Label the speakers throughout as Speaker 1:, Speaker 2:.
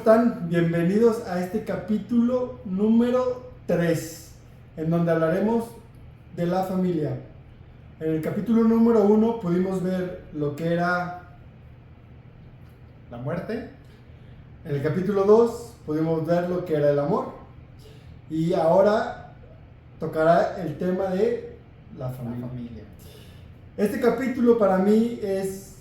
Speaker 1: están? Bienvenidos a este capítulo número 3, en donde hablaremos de la familia. En el capítulo número 1 pudimos ver lo que era
Speaker 2: la muerte.
Speaker 1: En el capítulo 2 pudimos ver lo que era el amor. Y ahora tocará el tema de la familia. Este capítulo para mí es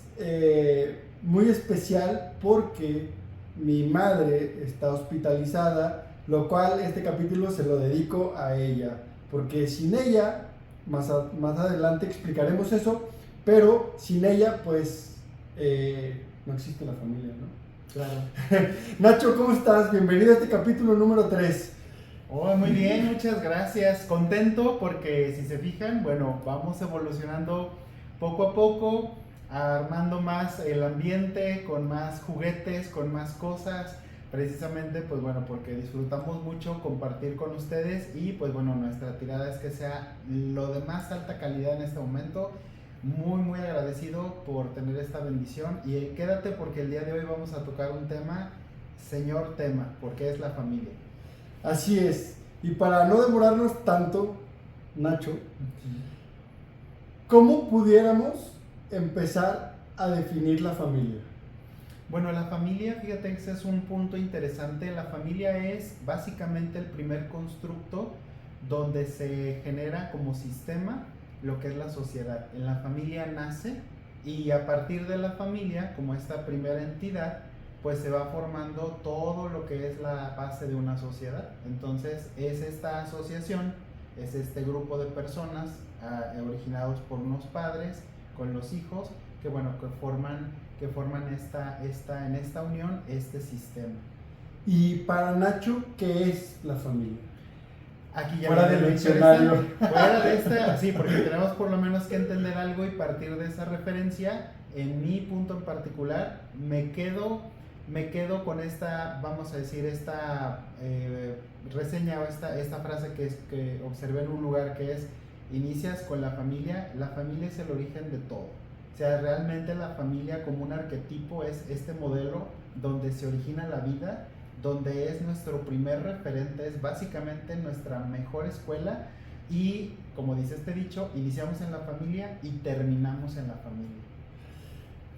Speaker 1: muy especial porque mi madre está hospitalizada, lo cual este capítulo se lo dedico a ella, porque sin ella, más adelante explicaremos eso, pero sin ella pues no existe la familia, ¿no?
Speaker 2: Claro.
Speaker 1: Nacho, ¿cómo estás? Bienvenido a este capítulo número 3.
Speaker 2: Oh, muy bien, muchas gracias. Contento porque si se fijan, bueno, vamos evolucionando poco a poco, armando más el ambiente, con más juguetes, con más cosas, precisamente pues bueno, porque disfrutamos mucho compartir con ustedes y pues bueno, nuestra tirada es que sea lo de más alta calidad en este momento. Muy agradecido por tener esta bendición y quédate porque el día de hoy vamos a tocar un tema, señor tema, porque es la familia.
Speaker 1: Así es, y para no demorarnos tanto, Nacho, ¿cómo pudiéramos empezar a definir la familia?
Speaker 2: Bueno, la familia, fíjate que ese es un punto interesante. La familia es básicamente el primer constructo donde se genera como sistema lo que es la sociedad. En la familia nace y a partir de la familia, como esta primera entidad, pues se va formando todo lo que es la base de una sociedad. Entonces es esta asociación, es este grupo de personas originados por unos padres con los hijos que bueno, que forman en esta unión este sistema.
Speaker 1: Y para Nacho, ¿qué es la familia?
Speaker 2: Aquí ya
Speaker 1: fuera del diccionario.
Speaker 2: Fuera de esta, sí, porque tenemos por lo menos que entender algo y partir de esa referencia. En mi punto en particular, me quedo con esta, vamos a decir, esta reseña o esta frase que observé en un lugar que es: inicias con la familia es el origen de todo. O sea, realmente la familia como un arquetipo es este modelo donde se origina la vida, donde es nuestro primer referente, es básicamente nuestra mejor escuela y, como dice este dicho, iniciamos en la familia y terminamos en la familia.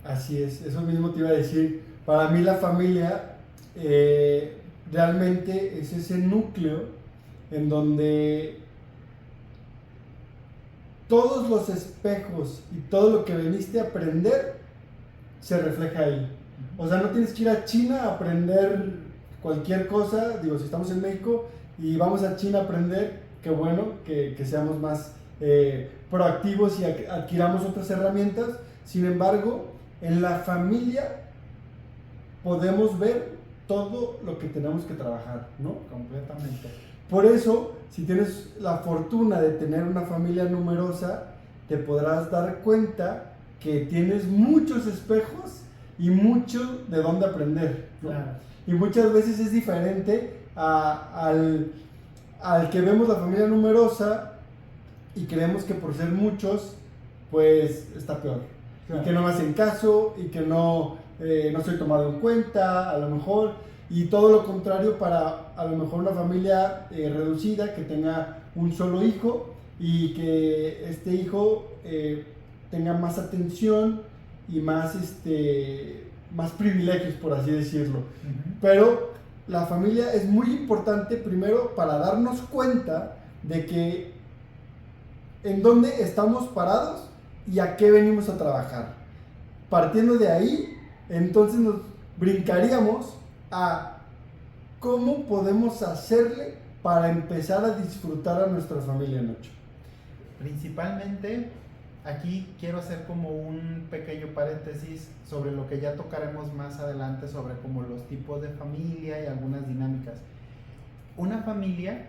Speaker 1: Así es, eso mismo te iba a decir. Para mí la familia realmente es ese núcleo en donde todos los espejos y todo lo que veniste a aprender se refleja ahí. O sea, no tienes que ir a China a aprender cualquier cosa. Digo, si estamos en México y vamos a China a aprender, qué bueno que seamos más proactivos y adquiramos otras herramientas. Sin embargo, en la familia podemos ver todo lo que tenemos que trabajar, ¿no?
Speaker 2: Completamente.
Speaker 1: Por eso, si tienes la fortuna de tener una familia numerosa, te podrás dar cuenta que tienes muchos espejos y mucho de dónde aprender, ¿no?
Speaker 2: Claro.
Speaker 1: Y muchas veces es diferente al que vemos la familia numerosa y creemos que por ser muchos, pues está peor. Claro. Y que no me hacen caso y que no soy tomado en cuenta, a lo mejor. Y todo lo contrario para a lo mejor una familia reducida que tenga un solo hijo y que este hijo tenga más atención y más privilegios, por así decirlo. Uh-huh. Pero la familia es muy importante primero para darnos cuenta de que en dónde estamos parados y a qué venimos a trabajar. Partiendo de ahí, entonces nos brincaríamos a cómo podemos hacerle para empezar a disfrutar a nuestra familia, Nacho.
Speaker 2: Principalmente, aquí quiero hacer como un pequeño paréntesis sobre lo que ya tocaremos más adelante, sobre como los tipos de familia y algunas dinámicas. Una familia,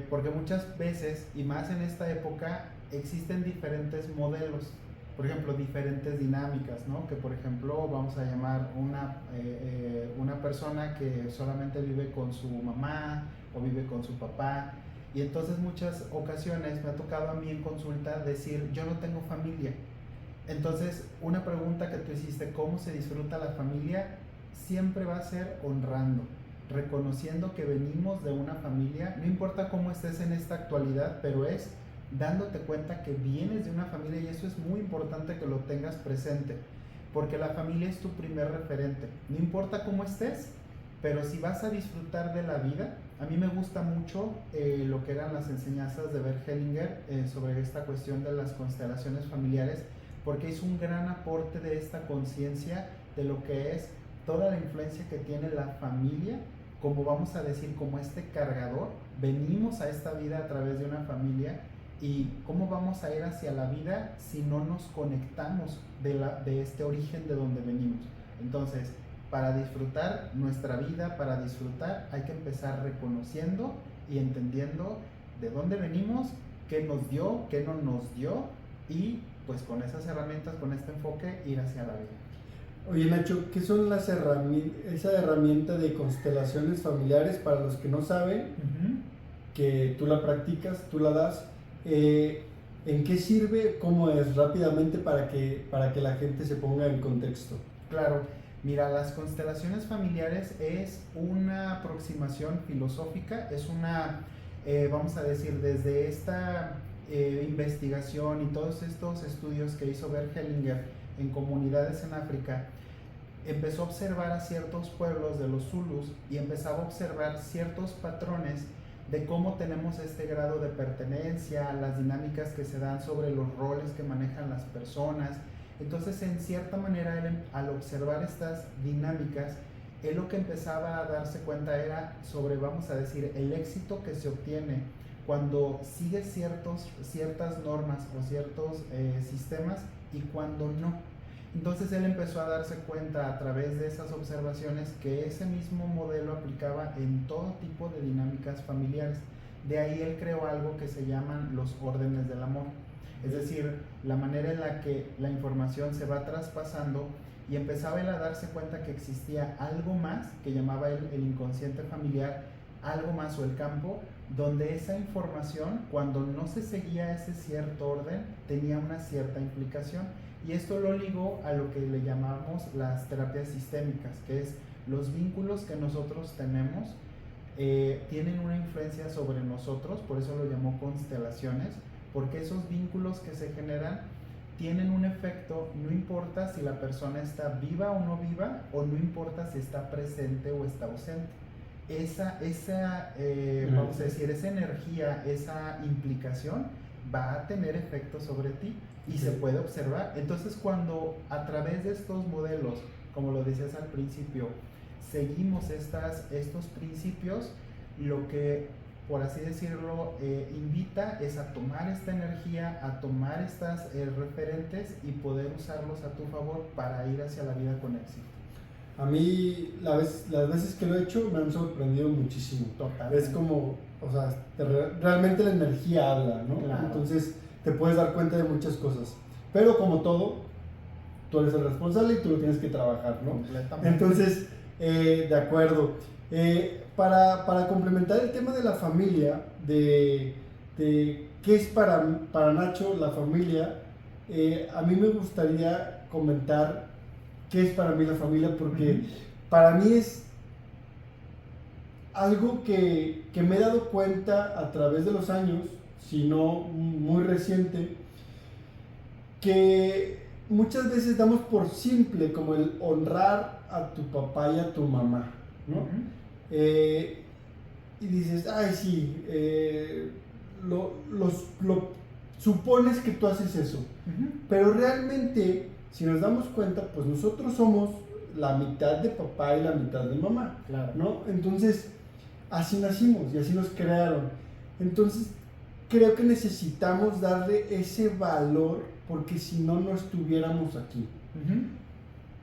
Speaker 2: porque muchas veces, y más en esta época, existen diferentes modelos. Por ejemplo, diferentes dinámicas, ¿no? Que por ejemplo vamos a llamar una persona que solamente vive con su mamá o vive con su papá, y entonces muchas ocasiones me ha tocado a mí en consulta decir: yo no tengo familia. Entonces, una pregunta que tú hiciste: ¿cómo se disfruta la familia? siempre va a ser honrando, reconociendo que venimos de una familia, no importa cómo estés en esta actualidad, pero es dándote cuenta que vienes de una familia, y eso es muy importante que lo tengas presente, porque la familia es tu primer referente. No importa cómo estés, pero si vas a disfrutar de la vida, a mí me gusta mucho lo que eran las enseñanzas de Bert Hellinger sobre esta cuestión de las constelaciones familiares, porque es un gran aporte de esta conciencia de lo que es toda la influencia que tiene la familia, como vamos a decir, como este cargador. Venimos a esta vida a través de una familia, y cómo vamos a ir hacia la vida si no nos conectamos de este origen de donde venimos. Entonces, para disfrutar nuestra vida, para disfrutar, hay que empezar reconociendo y entendiendo de dónde venimos, qué nos dio, qué no nos dio, y pues con esas herramientas, con este enfoque, ir hacia la vida.
Speaker 1: Oye, Nacho, ¿qué son las esa herramienta de constelaciones familiares para los que no saben? Que tú la practicas, tú la das. ¿En qué sirve? ¿Cómo es? Rápidamente para que la gente se ponga en contexto.
Speaker 2: Claro, mira, las constelaciones familiares es una aproximación filosófica, es una, vamos a decir, desde esta investigación y todos estos estudios que hizo Bert Hellinger en comunidades en África, empezó a observar a ciertos pueblos de los Zulus y empezaba a observar ciertos patrones de cómo tenemos este grado de pertenencia, las dinámicas que se dan sobre los roles que manejan las personas. Entonces, en cierta manera, él, al observar estas dinámicas, él lo que empezaba a darse cuenta era sobre, vamos a decir, el éxito que se obtiene cuando sigue ciertas normas o ciertos sistemas, y cuando no. Entonces él empezó a darse cuenta a través de esas observaciones que ese mismo modelo aplicaba en todo tipo de dinámicas familiares. De ahí él creó algo que se llaman los órdenes del amor. Es decir, la manera en la que la información se va traspasando, y empezaba él a darse cuenta que existía algo más que llamaba él el inconsciente familiar, algo más, o el campo, donde esa información, cuando no se seguía ese cierto orden, tenía una cierta implicación. Y esto lo ligó a lo que le llamamos las terapias sistémicas, que es los vínculos que nosotros tenemos tienen una influencia sobre nosotros, por eso lo llamó constelaciones, porque esos vínculos que se generan tienen un efecto, no importa si la persona está viva o no viva, o no importa si está presente o está ausente. Vamos a decir, esa energía, esa implicación va a tener efecto sobre ti, y se puede observar. Entonces, cuando a través de estos modelos, como lo decías al principio, seguimos estos principios, lo que, por así decirlo, invita es a tomar esta energía, a tomar estas referentes, y poder usarlos a tu favor para ir hacia la vida con éxito.
Speaker 1: A mí, las veces que lo he hecho, me han sorprendido muchísimo.
Speaker 2: Totalmente.
Speaker 1: Es como, o sea, realmente la energía habla, ¿no?
Speaker 2: Claro.
Speaker 1: Entonces te puedes dar cuenta de muchas cosas. Pero como todo, tú eres el responsable y tú lo tienes que trabajar, ¿no?
Speaker 2: Completamente.
Speaker 1: Entonces, de acuerdo. Para complementar el tema de la familia, de qué es para Nacho la familia, a mí me gustaría comentar qué es para mí la familia, porque para mí es algo que me he dado cuenta a través de los años, si no muy reciente, que muchas veces damos por simple como el honrar a tu papá y a tu mamá, ¿no? Y dices, ay, sí, supones que tú haces eso, pero realmente, si nos damos cuenta, pues nosotros somos la mitad de papá y la mitad de mamá,
Speaker 2: Claro.
Speaker 1: ¿no? Entonces, así nacimos y así nos crearon. Entonces, creo que necesitamos darle ese valor, porque si no, no estuviéramos aquí.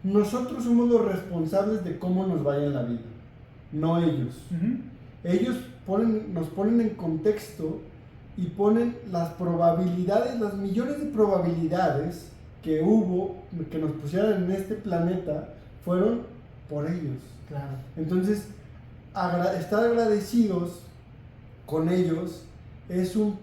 Speaker 1: Nosotros somos los responsables de cómo nos vaya en la vida, no ellos. Ellos nos ponen en contexto y ponen las probabilidades, las millones de probabilidades que hubo, que nos pusieran en este planeta, fueron por ellos.
Speaker 2: Claro.
Speaker 1: Entonces, estar agradecidos con ellos es un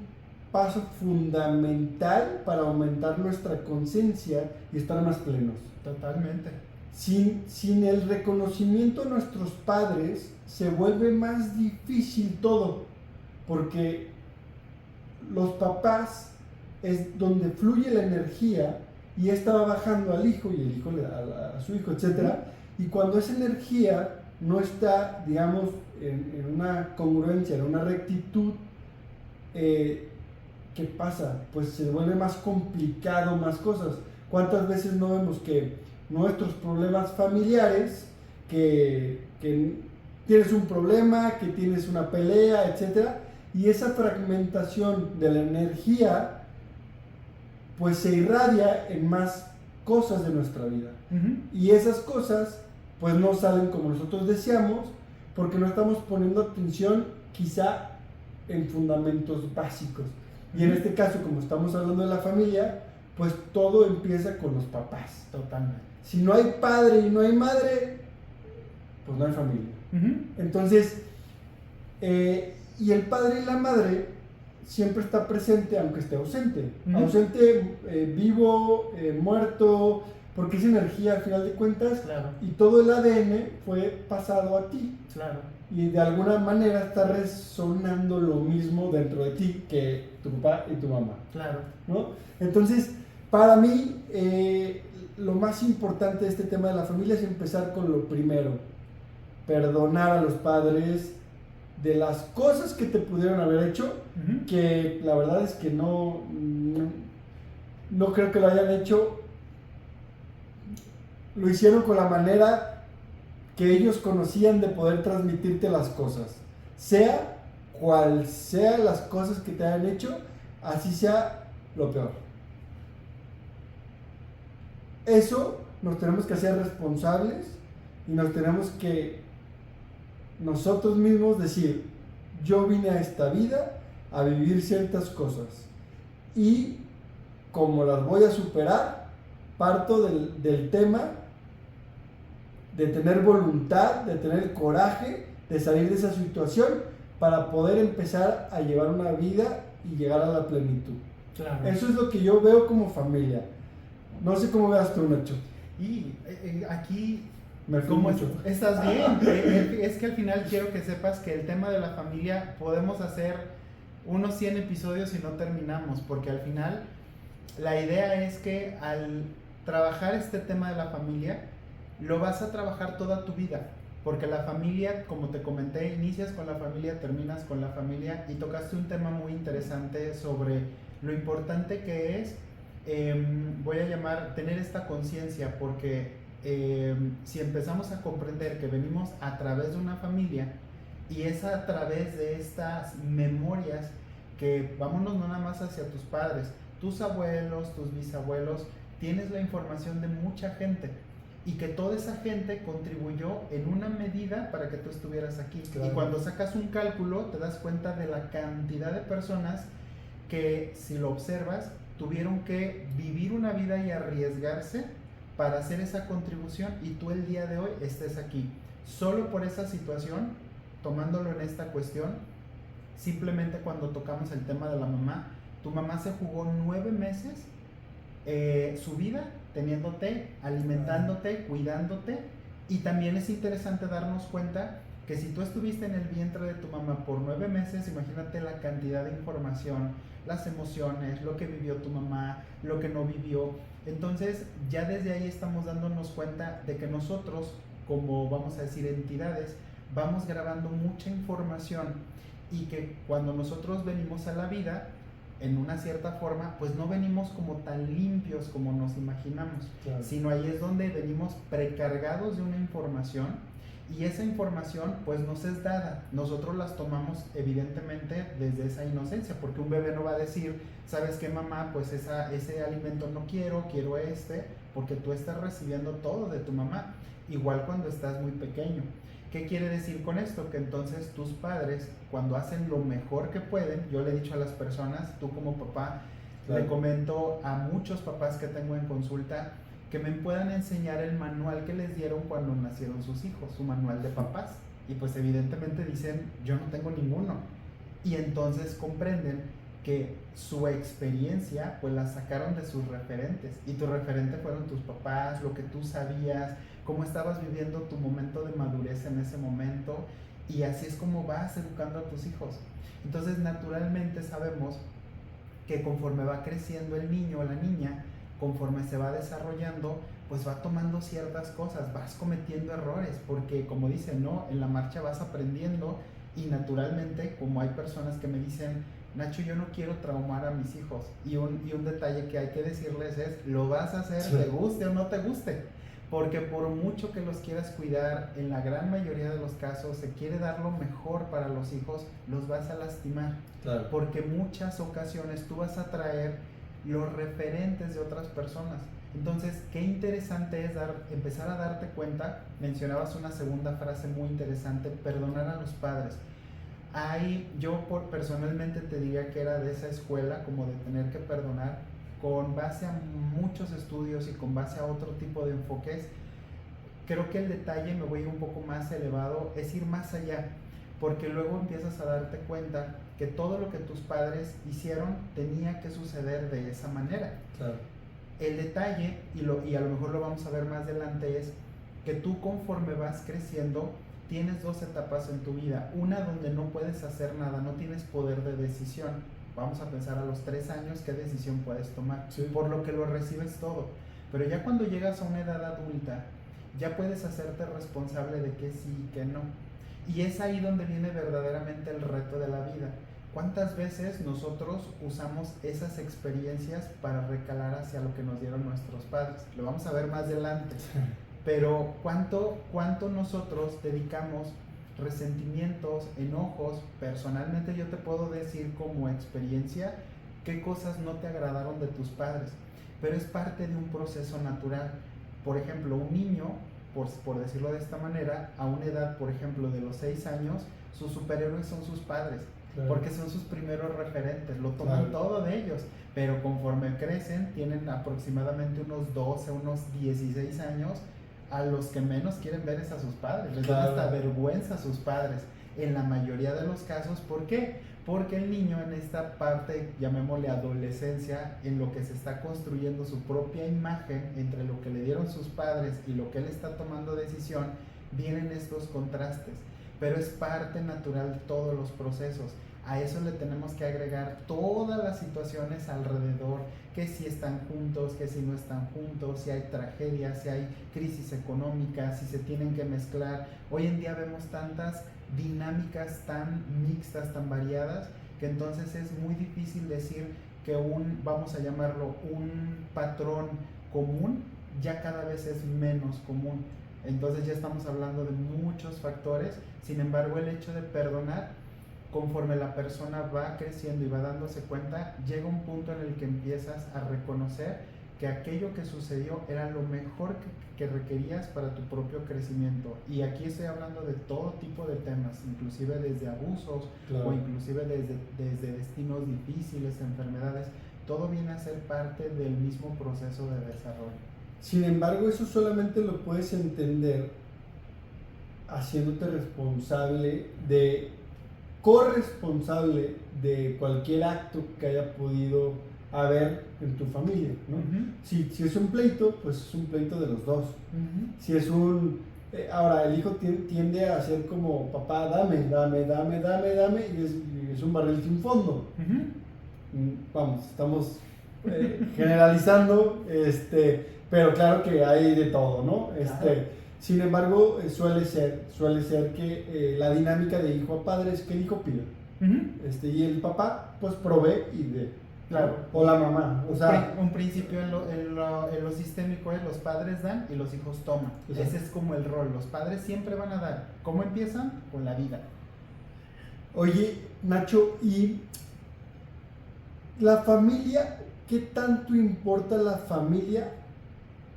Speaker 1: paso fundamental para aumentar nuestra conciencia y estar más plenos.
Speaker 2: Totalmente.
Speaker 1: sin el reconocimiento de nuestros padres se vuelve más difícil todo, porque los papás es donde fluye la energía y esta va bajando al hijo y el hijo le da a su hijo, etc. Y cuando esa energía no está, digamos, en una congruencia, en una rectitud, ¿qué pasa? Pues se vuelve más complicado, más cosas. ¿Cuántas veces no vemos que nuestros problemas familiares, que tienes un problema, que tienes una pelea, etcétera, y esa fragmentación de la energía pues se irradia en más cosas de nuestra vida? Y esas cosas pues no salen como nosotros deseamos, porque no estamos poniendo atención quizá en fundamentos básicos. Y en este caso, como estamos hablando de la familia, pues todo empieza con los papás.
Speaker 2: Totalmente.
Speaker 1: Si no hay padre y no hay madre, pues no hay familia. Entonces, y el padre y la madre siempre está presente aunque esté ausente. Ausente, vivo, muerto, porque es energía al final de cuentas.
Speaker 2: Claro.
Speaker 1: Y todo el ADN fue pasado a ti.
Speaker 2: Claro.
Speaker 1: Y de alguna manera está resonando lo mismo dentro de ti que tu papá y tu mamá.
Speaker 2: Claro.
Speaker 1: ¿No? Entonces, para mí, lo más importante de este tema de la familia es empezar con lo primero. Perdonar a los padres de las cosas que te pudieron haber hecho, que la verdad es que no creo que lo hayan hecho. Lo hicieron con la manera que ellos conocían de poder transmitirte las cosas, sea cual sea las cosas que te hayan hecho, así sea lo peor. Eso nos tenemos que hacer responsables y nos tenemos que nosotros mismos decir: yo vine a esta vida a vivir ciertas cosas y como las voy a superar, parto del tema de tener voluntad, de tener coraje, de salir de esa situación para poder empezar a llevar una vida y llegar a la plenitud.
Speaker 2: Claro.
Speaker 1: Eso es lo que yo veo como familia. No sé cómo veas tú, Nacho.
Speaker 2: Y aquí,
Speaker 1: Me fui
Speaker 2: ¿cómo
Speaker 1: mucho.
Speaker 2: estás bien? Es que al final quiero que sepas que el tema de la familia podemos hacer unos 100 episodios y no terminamos, porque al final la idea es que al trabajar este tema de la familia, lo vas a trabajar toda tu vida, porque la familia, como te comenté, inicias con la familia, terminas con la familia, y tocaste un tema muy interesante sobre lo importante que es, voy a llamar, tener esta conciencia, porque si empezamos a comprender que venimos a través de una familia, y es a través de estas memorias que, vámonos no nada más hacia tus padres, tus abuelos, tus bisabuelos, tienes la información de mucha gente, y que toda esa gente contribuyó en una medida para que tú estuvieras aquí. Claro. Y cuando sacas un cálculo te das cuenta de la cantidad de personas que, si lo observas, tuvieron que vivir una vida y arriesgarse para hacer esa contribución, y tú el día de hoy estés aquí. Solo por esa situación, tomándolo en esta cuestión, simplemente cuando tocamos el tema de la mamá, tu mamá se jugó 9 meses su vida teniéndote, alimentándote, cuidándote. Y también es interesante darnos cuenta que si tú estuviste en el vientre de tu mamá por 9 meses, imagínate la cantidad de información, las emociones, lo que vivió tu mamá, lo que no vivió. Entonces ya desde ahí estamos dándonos cuenta de que nosotros, como vamos a decir entidades, vamos grabando mucha información, y que cuando nosotros venimos a la vida, en una cierta forma, pues no venimos como tan limpios como nos imaginamos, claro, sino ahí es donde venimos precargados de una información, y esa información pues nos es dada. Nosotros las tomamos evidentemente desde esa inocencia, porque un bebé no va a decir: ¿sabes qué, mamá? Pues ese alimento no quiero porque tú estás recibiendo todo de tu mamá. Igual cuando estás muy pequeño. ¿Qué quiere decir con esto? Que entonces tus padres, cuando hacen lo mejor que pueden, yo le he dicho a las personas, tú como papá, claro, le comento a muchos papás que tengo en consulta, que me puedan enseñar el manual que les dieron cuando nacieron sus hijos, su manual de papás, y pues evidentemente dicen: yo no tengo ninguno, y entonces comprenden que su experiencia pues la sacaron de sus referentes, y tu referente fueron tus papás, lo que tú sabías, cómo estabas viviendo tu momento de madurez en ese momento, y así es como vas educando a tus hijos. Entonces, naturalmente sabemos que conforme va creciendo el niño o la niña, conforme se va desarrollando, pues va tomando ciertas cosas, vas cometiendo errores, porque como dicen, ¿no? En la marcha vas aprendiendo, y naturalmente, como hay personas que me dicen, Nacho, yo no quiero traumar a mis hijos, y un detalle que hay que decirles es, lo vas a hacer, te guste o no te guste, porque por mucho que los quieras cuidar, en la gran mayoría de los casos se quiere dar lo mejor para los hijos, los vas a lastimar.
Speaker 1: Claro.
Speaker 2: Porque muchas ocasiones tú vas a traer los referentes de otras personas. Entonces, qué interesante es empezar a darte cuenta. Mencionabas una segunda frase muy interesante, perdonar a los padres. Yo personalmente te diría que era de esa escuela, como de tener que perdonar, con base a muchos estudios y con base a otro tipo de enfoques. Creo que el detalle, me voy un poco más elevado, es ir más allá, porque luego empiezas a darte cuenta que todo lo que tus padres hicieron tenía que suceder de esa manera.
Speaker 1: Claro.
Speaker 2: El detalle, y a lo mejor lo vamos a ver más adelante, es que tú conforme vas creciendo tienes dos etapas en tu vida. Una donde no puedes hacer nada, no tienes poder de decisión. Vamos a pensar a los 3 años qué decisión puedes tomar,
Speaker 1: sí,
Speaker 2: por lo que lo recibes todo. Pero ya cuando llegas a una edad adulta, ya puedes hacerte responsable de que sí y que no. Y es ahí donde viene verdaderamente el reto de la vida. ¿Cuántas veces nosotros usamos esas experiencias para recalar hacia lo que nos dieron nuestros padres? Lo vamos a ver más adelante. Pero ¿cuánto nosotros dedicamos resentimientos, enojos? Personalmente yo te puedo decir como experiencia qué cosas no te agradaron de tus padres, pero es parte de un proceso natural. Por ejemplo, un niño, por decirlo de esta manera, a una edad, por ejemplo, de los 6 años, sus superhéroes son sus padres, claro, porque son sus primeros referentes, lo toman, claro, todo de ellos, pero conforme crecen, tienen aproximadamente unos 12, unos 16 años, a los que menos quieren ver es a sus padres, les dan hasta vergüenza a sus padres, en la mayoría de los casos. ¿Por qué? Porque el niño en esta parte, llamémosle adolescencia, en lo que se está construyendo su propia imagen entre lo que le dieron sus padres y lo que él está tomando decisión, vienen estos contrastes, pero es parte natural de todos los procesos. A eso le tenemos que agregar todas las situaciones alrededor, que si están juntos, que si no están juntos, si hay tragedias, si hay crisis económica, si se tienen que mezclar. Hoy en día vemos tantas dinámicas tan mixtas, tan variadas, que entonces es muy difícil decir que vamos a llamarlo, un patrón común ya cada vez es menos común. Entonces ya estamos hablando de muchos factores. Sin embargo, el hecho de perdonar, conforme la persona va creciendo y va dándose cuenta, llega un punto en el que empiezas a reconocer que aquello que sucedió era lo mejor que requerías para tu propio crecimiento. Y aquí estoy hablando de todo tipo de temas, inclusive desde abusos, claro, o inclusive desde destinos difíciles, enfermedades. Todo viene a ser parte del mismo proceso de desarrollo.
Speaker 1: Sin embargo, eso solamente lo puedes entender haciéndote corresponsable de cualquier acto que haya podido haber en tu familia, ¿no? Uh-huh. Si es un pleito, pues es un pleito de los dos. Uh-huh. Si es ahora el hijo tiende a ser como papá, dame, y es un barril sin fondo. Uh-huh. Vamos, estamos generalizando, pero claro que hay de todo, ¿no? Sin embargo, suele ser que la dinámica de hijo a padre es que el hijo pide. Uh-huh. Y el papá pues provee y de, claro, o la mamá. O sea,
Speaker 2: un principio en lo sistémico es los padres dan y los hijos toman. Exacto. Ese es como el rol. Los padres siempre van a dar. ¿Cómo empiezan? Con la vida.
Speaker 1: Oye, Nacho, ¿y la familia? ¿Qué tanto importa la familia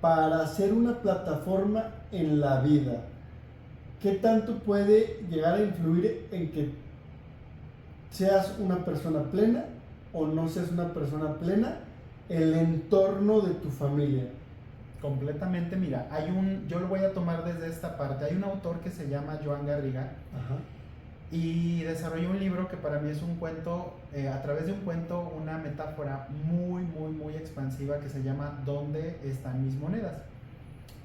Speaker 1: para hacer una plataforma en la vida? ¿Qué tanto puede llegar a influir en que seas una persona plena o no seas una persona plena, el entorno de tu familia?
Speaker 2: Completamente, mira, yo lo voy a tomar desde esta parte. Hay un autor que se llama Joan Garriga. Ajá. Y desarrolló un libro que para mí es un cuento, a través de un cuento, una metáfora muy, muy, muy expansiva que se llama ¿Dónde están mis monedas?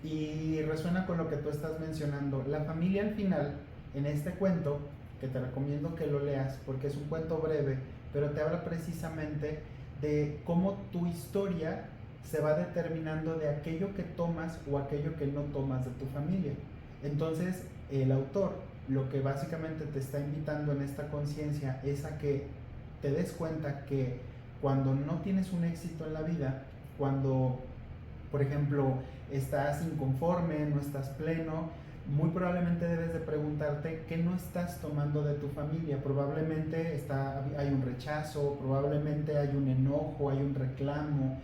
Speaker 2: Y resuena con lo que tú estás mencionando. La familia al final, en este cuento, que te recomiendo que lo leas porque es un cuento breve, pero te habla precisamente de cómo tu historia se va determinando de aquello que tomas o aquello que no tomas de tu familia. Entonces, el autor lo que básicamente te está invitando en esta conciencia es a que te des cuenta que cuando no tienes un éxito en la vida, cuando, por ejemplo, estás inconforme, no estás pleno, muy probablemente debes de preguntarte qué no estás tomando de tu familia. Probablemente hay un rechazo, probablemente hay un enojo, hay un reclamo.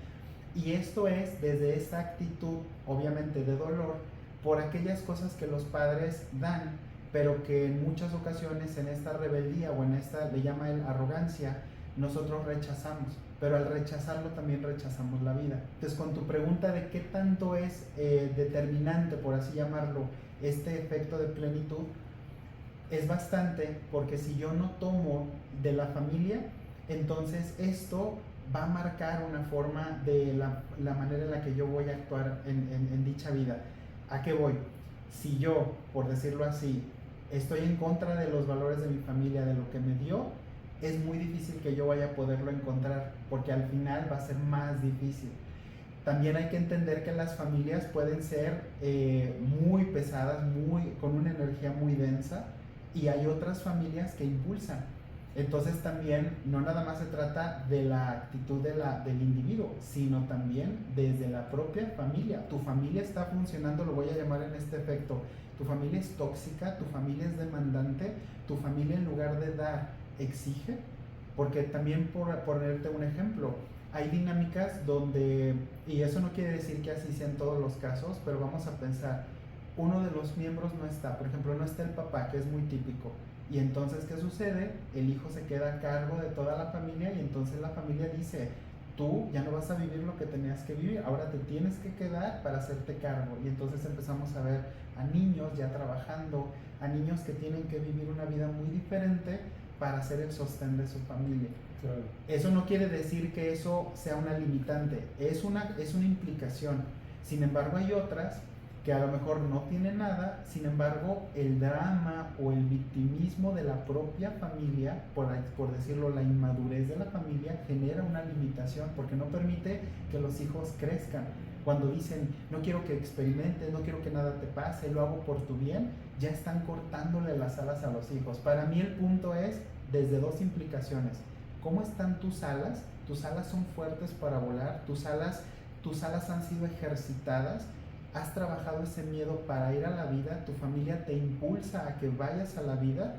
Speaker 2: Y esto es desde esa actitud, obviamente de dolor, por aquellas cosas que los padres dan, pero que en muchas ocasiones en esta rebeldía o en esta, le llama él arrogancia, nosotros rechazamos. Pero al rechazarlo también rechazamos la vida. Entonces, con tu pregunta de qué tanto es determinante, por así llamarlo, este efecto de plenitud, es bastante, porque si yo no tomo de la familia, entonces esto va a marcar una forma de la manera en la que yo voy a actuar en dicha vida. ¿A qué voy? Si yo, por decirlo así, estoy en contra de los valores de mi familia, de lo que me dio, es muy difícil que yo vaya a poderlo encontrar, porque al final va a ser más difícil. También hay que entender que las familias pueden ser muy pesadas, con una energía muy densa, y hay otras familias que impulsan. Entonces también no nada más se trata de la actitud del individuo, sino también desde la propia familia. Tu familia está funcionando, lo voy a llamar en este efecto, tu familia es tóxica, tu familia es demandante, tu familia en lugar de dar, exige, porque también por ponerte un ejemplo, hay dinámicas donde, y eso no quiere decir que así sea en todos los casos, pero vamos a pensar, uno de los miembros no está, por ejemplo, no está el papá, que es muy típico, y entonces, ¿qué sucede? El hijo se queda a cargo de toda la familia y entonces la familia dice, tú ya no vas a vivir lo que tenías que vivir, ahora te tienes que quedar para hacerte cargo. Y entonces empezamos a ver a niños ya trabajando, a niños que tienen que vivir una vida muy diferente para ser el sostén de su familia.
Speaker 1: Claro.
Speaker 2: Eso no quiere decir que eso sea una limitante, es una implicación. Sin embargo, hay otras que a lo mejor no tienen nada, sin embargo, el drama o el victimismo de la propia familia, por decirlo, la inmadurez de la familia, genera una limitación porque no permite que los hijos crezcan. Cuando dicen, no quiero que experimentes, no quiero que nada te pase, lo hago por tu bien, ya están cortándole las alas a los hijos. Para mí el punto es desde dos implicaciones. ¿Cómo están tus alas? ¿Tus alas son fuertes para volar? ¿Tus alas han sido ejercitadas? ¿Has trabajado ese miedo para ir a la vida? ¿Tu familia te impulsa a que vayas a la vida?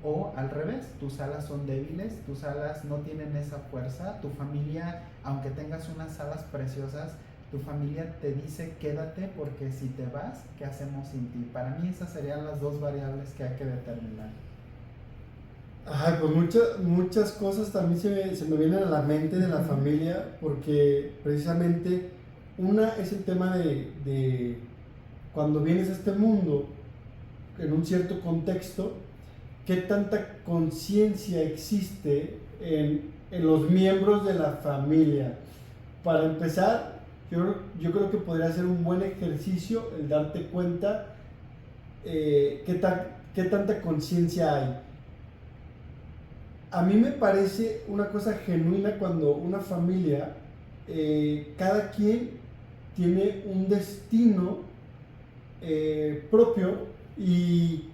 Speaker 2: O al revés, tus alas son débiles, tus alas no tienen esa fuerza, tu familia, aunque tengas unas alas preciosas, tu familia te dice quédate porque si te vas, ¿qué hacemos sin ti? Para mí esas serían las dos variables que hay que determinar.
Speaker 1: Ay, pues muchas cosas también se me vienen a la mente de la familia, porque precisamente una es el tema de cuando vienes a este mundo en un cierto contexto, qué tanta conciencia existe en los miembros de la familia. Para empezar, yo creo que podría ser un buen ejercicio el darte cuenta qué tanta conciencia hay. A mí me parece una cosa genuina cuando una familia, cada quien tiene un destino propio y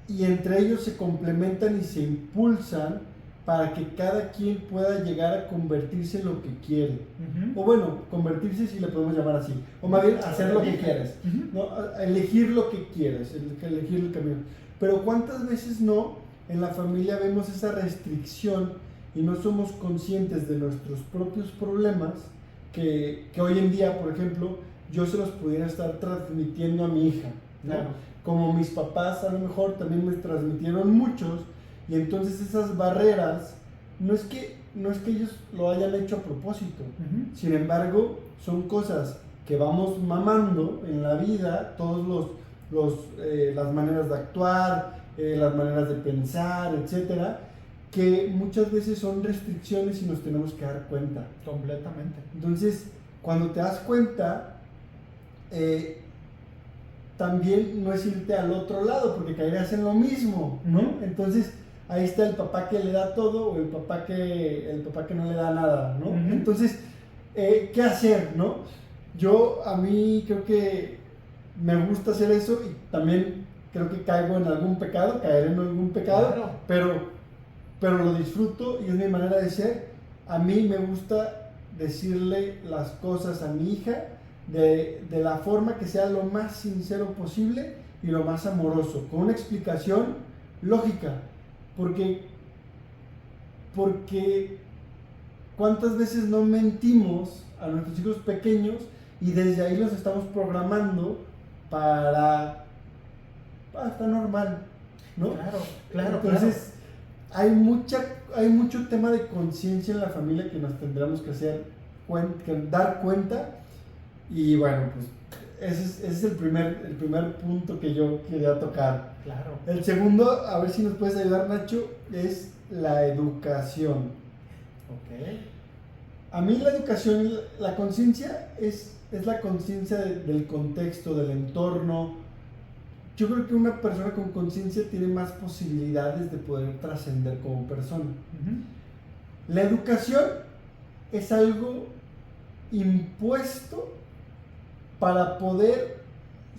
Speaker 1: entre ellos se complementan y se impulsan para que cada quien pueda llegar a convertirse en lo que quiere. O bueno, convertirse si le podemos llamar así. O más bien hacer lo que quieres. ¿No? Elegir lo que quieres, elegir el camino. Pero ¿cuántas veces no en la familia vemos esa restricción y no somos conscientes de nuestros propios problemas que hoy en día, por ejemplo, yo se los pudiera estar transmitiendo a mi hija, ¿no? Claro. Como mis papás a lo mejor también me transmitieron muchos, y entonces esas barreras no es que ellos lo hayan hecho a propósito. Sin embargo, son cosas que vamos mamando en la vida, todos las maneras de actuar, las maneras de pensar, etcétera, que muchas veces son restricciones y nos tenemos que dar cuenta.
Speaker 2: Completamente.
Speaker 1: Entonces, cuando te das cuenta, también no es irte al otro lado, porque caerías en lo mismo, ¿no?
Speaker 2: Ujú.
Speaker 1: Entonces, ahí está el papá que le da todo o el papá que no le da nada, ¿no?
Speaker 2: Ujú.
Speaker 1: Entonces, ¿qué hacer, no? A mí creo que me gusta hacer eso y también creo que caigo en algún pecado, caeré en algún pecado,
Speaker 2: Claro.
Speaker 1: pero lo disfruto y es mi manera de ser. A mí me gusta decirle las cosas a mi hija de la forma que sea lo más sincero posible y lo más amoroso, con una explicación lógica, porque cuántas veces no mentimos a nuestros hijos pequeños y desde ahí los estamos programando para estar normal, ¿no?
Speaker 2: Claro.
Speaker 1: Entonces, hay mucho tema de conciencia en la familia que nos tendremos que dar cuenta. Y bueno, pues ese es el primer punto que yo quería tocar.
Speaker 2: Claro.
Speaker 1: El segundo, a ver si nos puedes ayudar, Nacho, es la educación.
Speaker 2: Ok.
Speaker 1: A mí la educación, la conciencia es la conciencia del contexto, del entorno. Yo creo que una persona con conciencia tiene más posibilidades de poder trascender como persona.
Speaker 2: Ujú.
Speaker 1: La educación es algo impuesto para poder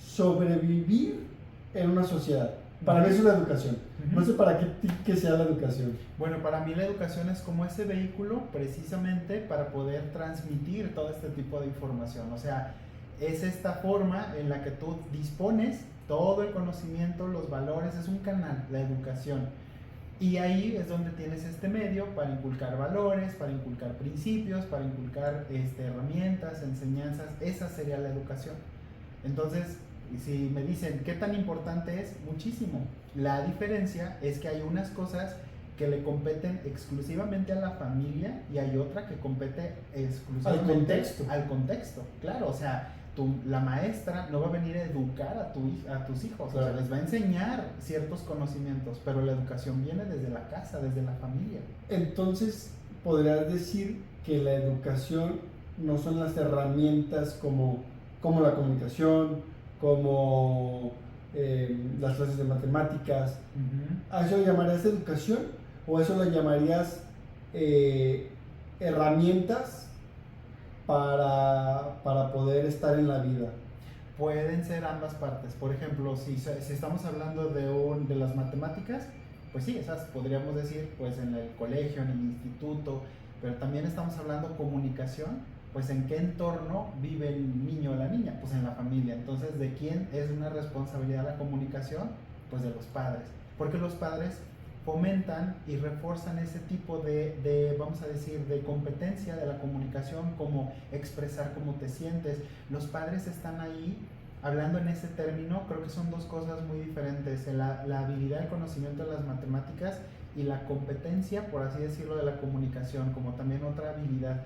Speaker 1: sobrevivir en una sociedad. Para mí eso es la educación. No sé para qué sea la educación.
Speaker 2: Bueno, para mí la educación es como ese vehículo precisamente para poder transmitir todo este tipo de información. O sea, es esta forma en la que tú dispones todo el conocimiento, los valores, es un canal, la educación. Y ahí es donde tienes este medio para inculcar valores, para inculcar principios, para inculcar herramientas, enseñanzas. Esa sería la educación. Entonces, si me dicen qué tan importante es, muchísimo. La diferencia es que hay unas cosas que le competen exclusivamente a la familia y hay otra que compete exclusivamente al contexto. Claro, o sea, la maestra no va a venir a educar a tus hijos, claro. O sea, les va a enseñar ciertos conocimientos, pero la educación viene desde la casa, desde la familia.
Speaker 1: Entonces, podrías decir que la educación no son las herramientas como la comunicación, como las clases de matemáticas. Uh-huh. ¿A eso le llamarías educación o a eso le llamarías herramientas para poder estar en la vida?
Speaker 2: Pueden ser ambas partes. Por ejemplo, si estamos hablando de las matemáticas, pues sí, esas podríamos decir pues en el colegio, en el instituto, pero también estamos hablando comunicación, pues en qué entorno vive el niño o la niña, pues en la familia. Entonces, ¿de quién es una responsabilidad la comunicación? Pues de los padres, porque los padres fomentan y refuerzan ese tipo de, vamos a decir, de competencia de la comunicación, como expresar cómo te sientes. Los padres están ahí hablando en ese término. Creo que son dos cosas muy diferentes, la habilidad, el conocimiento de las matemáticas y la competencia, por así decirlo, de la comunicación, como también otra habilidad.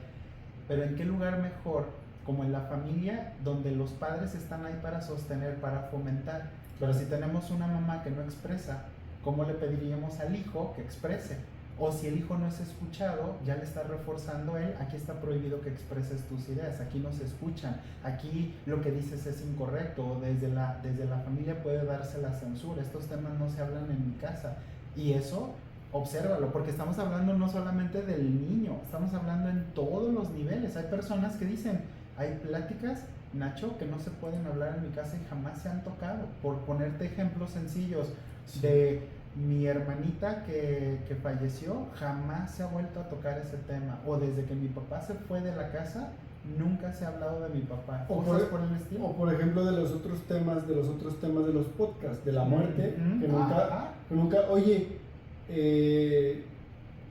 Speaker 2: Pero ¿en qué lugar mejor? Como en la familia, donde los padres están ahí para sostener, para fomentar. Pero si tenemos una mamá que no expresa, ¿cómo le pediríamos al hijo que exprese? O si el hijo no es escuchado, ya le está reforzando él, aquí está prohibido que expreses tus ideas, aquí no se escuchan, aquí lo que dices es incorrecto, desde la familia puede darse la censura, estos temas no se hablan en mi casa. Y eso, obsérvalo, porque estamos hablando no solamente del niño, estamos hablando en todos los niveles. Hay personas que dicen, hay pláticas, Nacho, que no se pueden hablar en mi casa y jamás se han tocado. Por ponerte ejemplos sencillos, sí. De mi hermanita que falleció, jamás se ha vuelto a tocar ese tema. O desde que mi papá se fue de la casa, nunca se ha hablado de mi papá.
Speaker 1: O por ejemplo de los otros temas de los podcasts, de la muerte, uh-huh. que nunca, oye,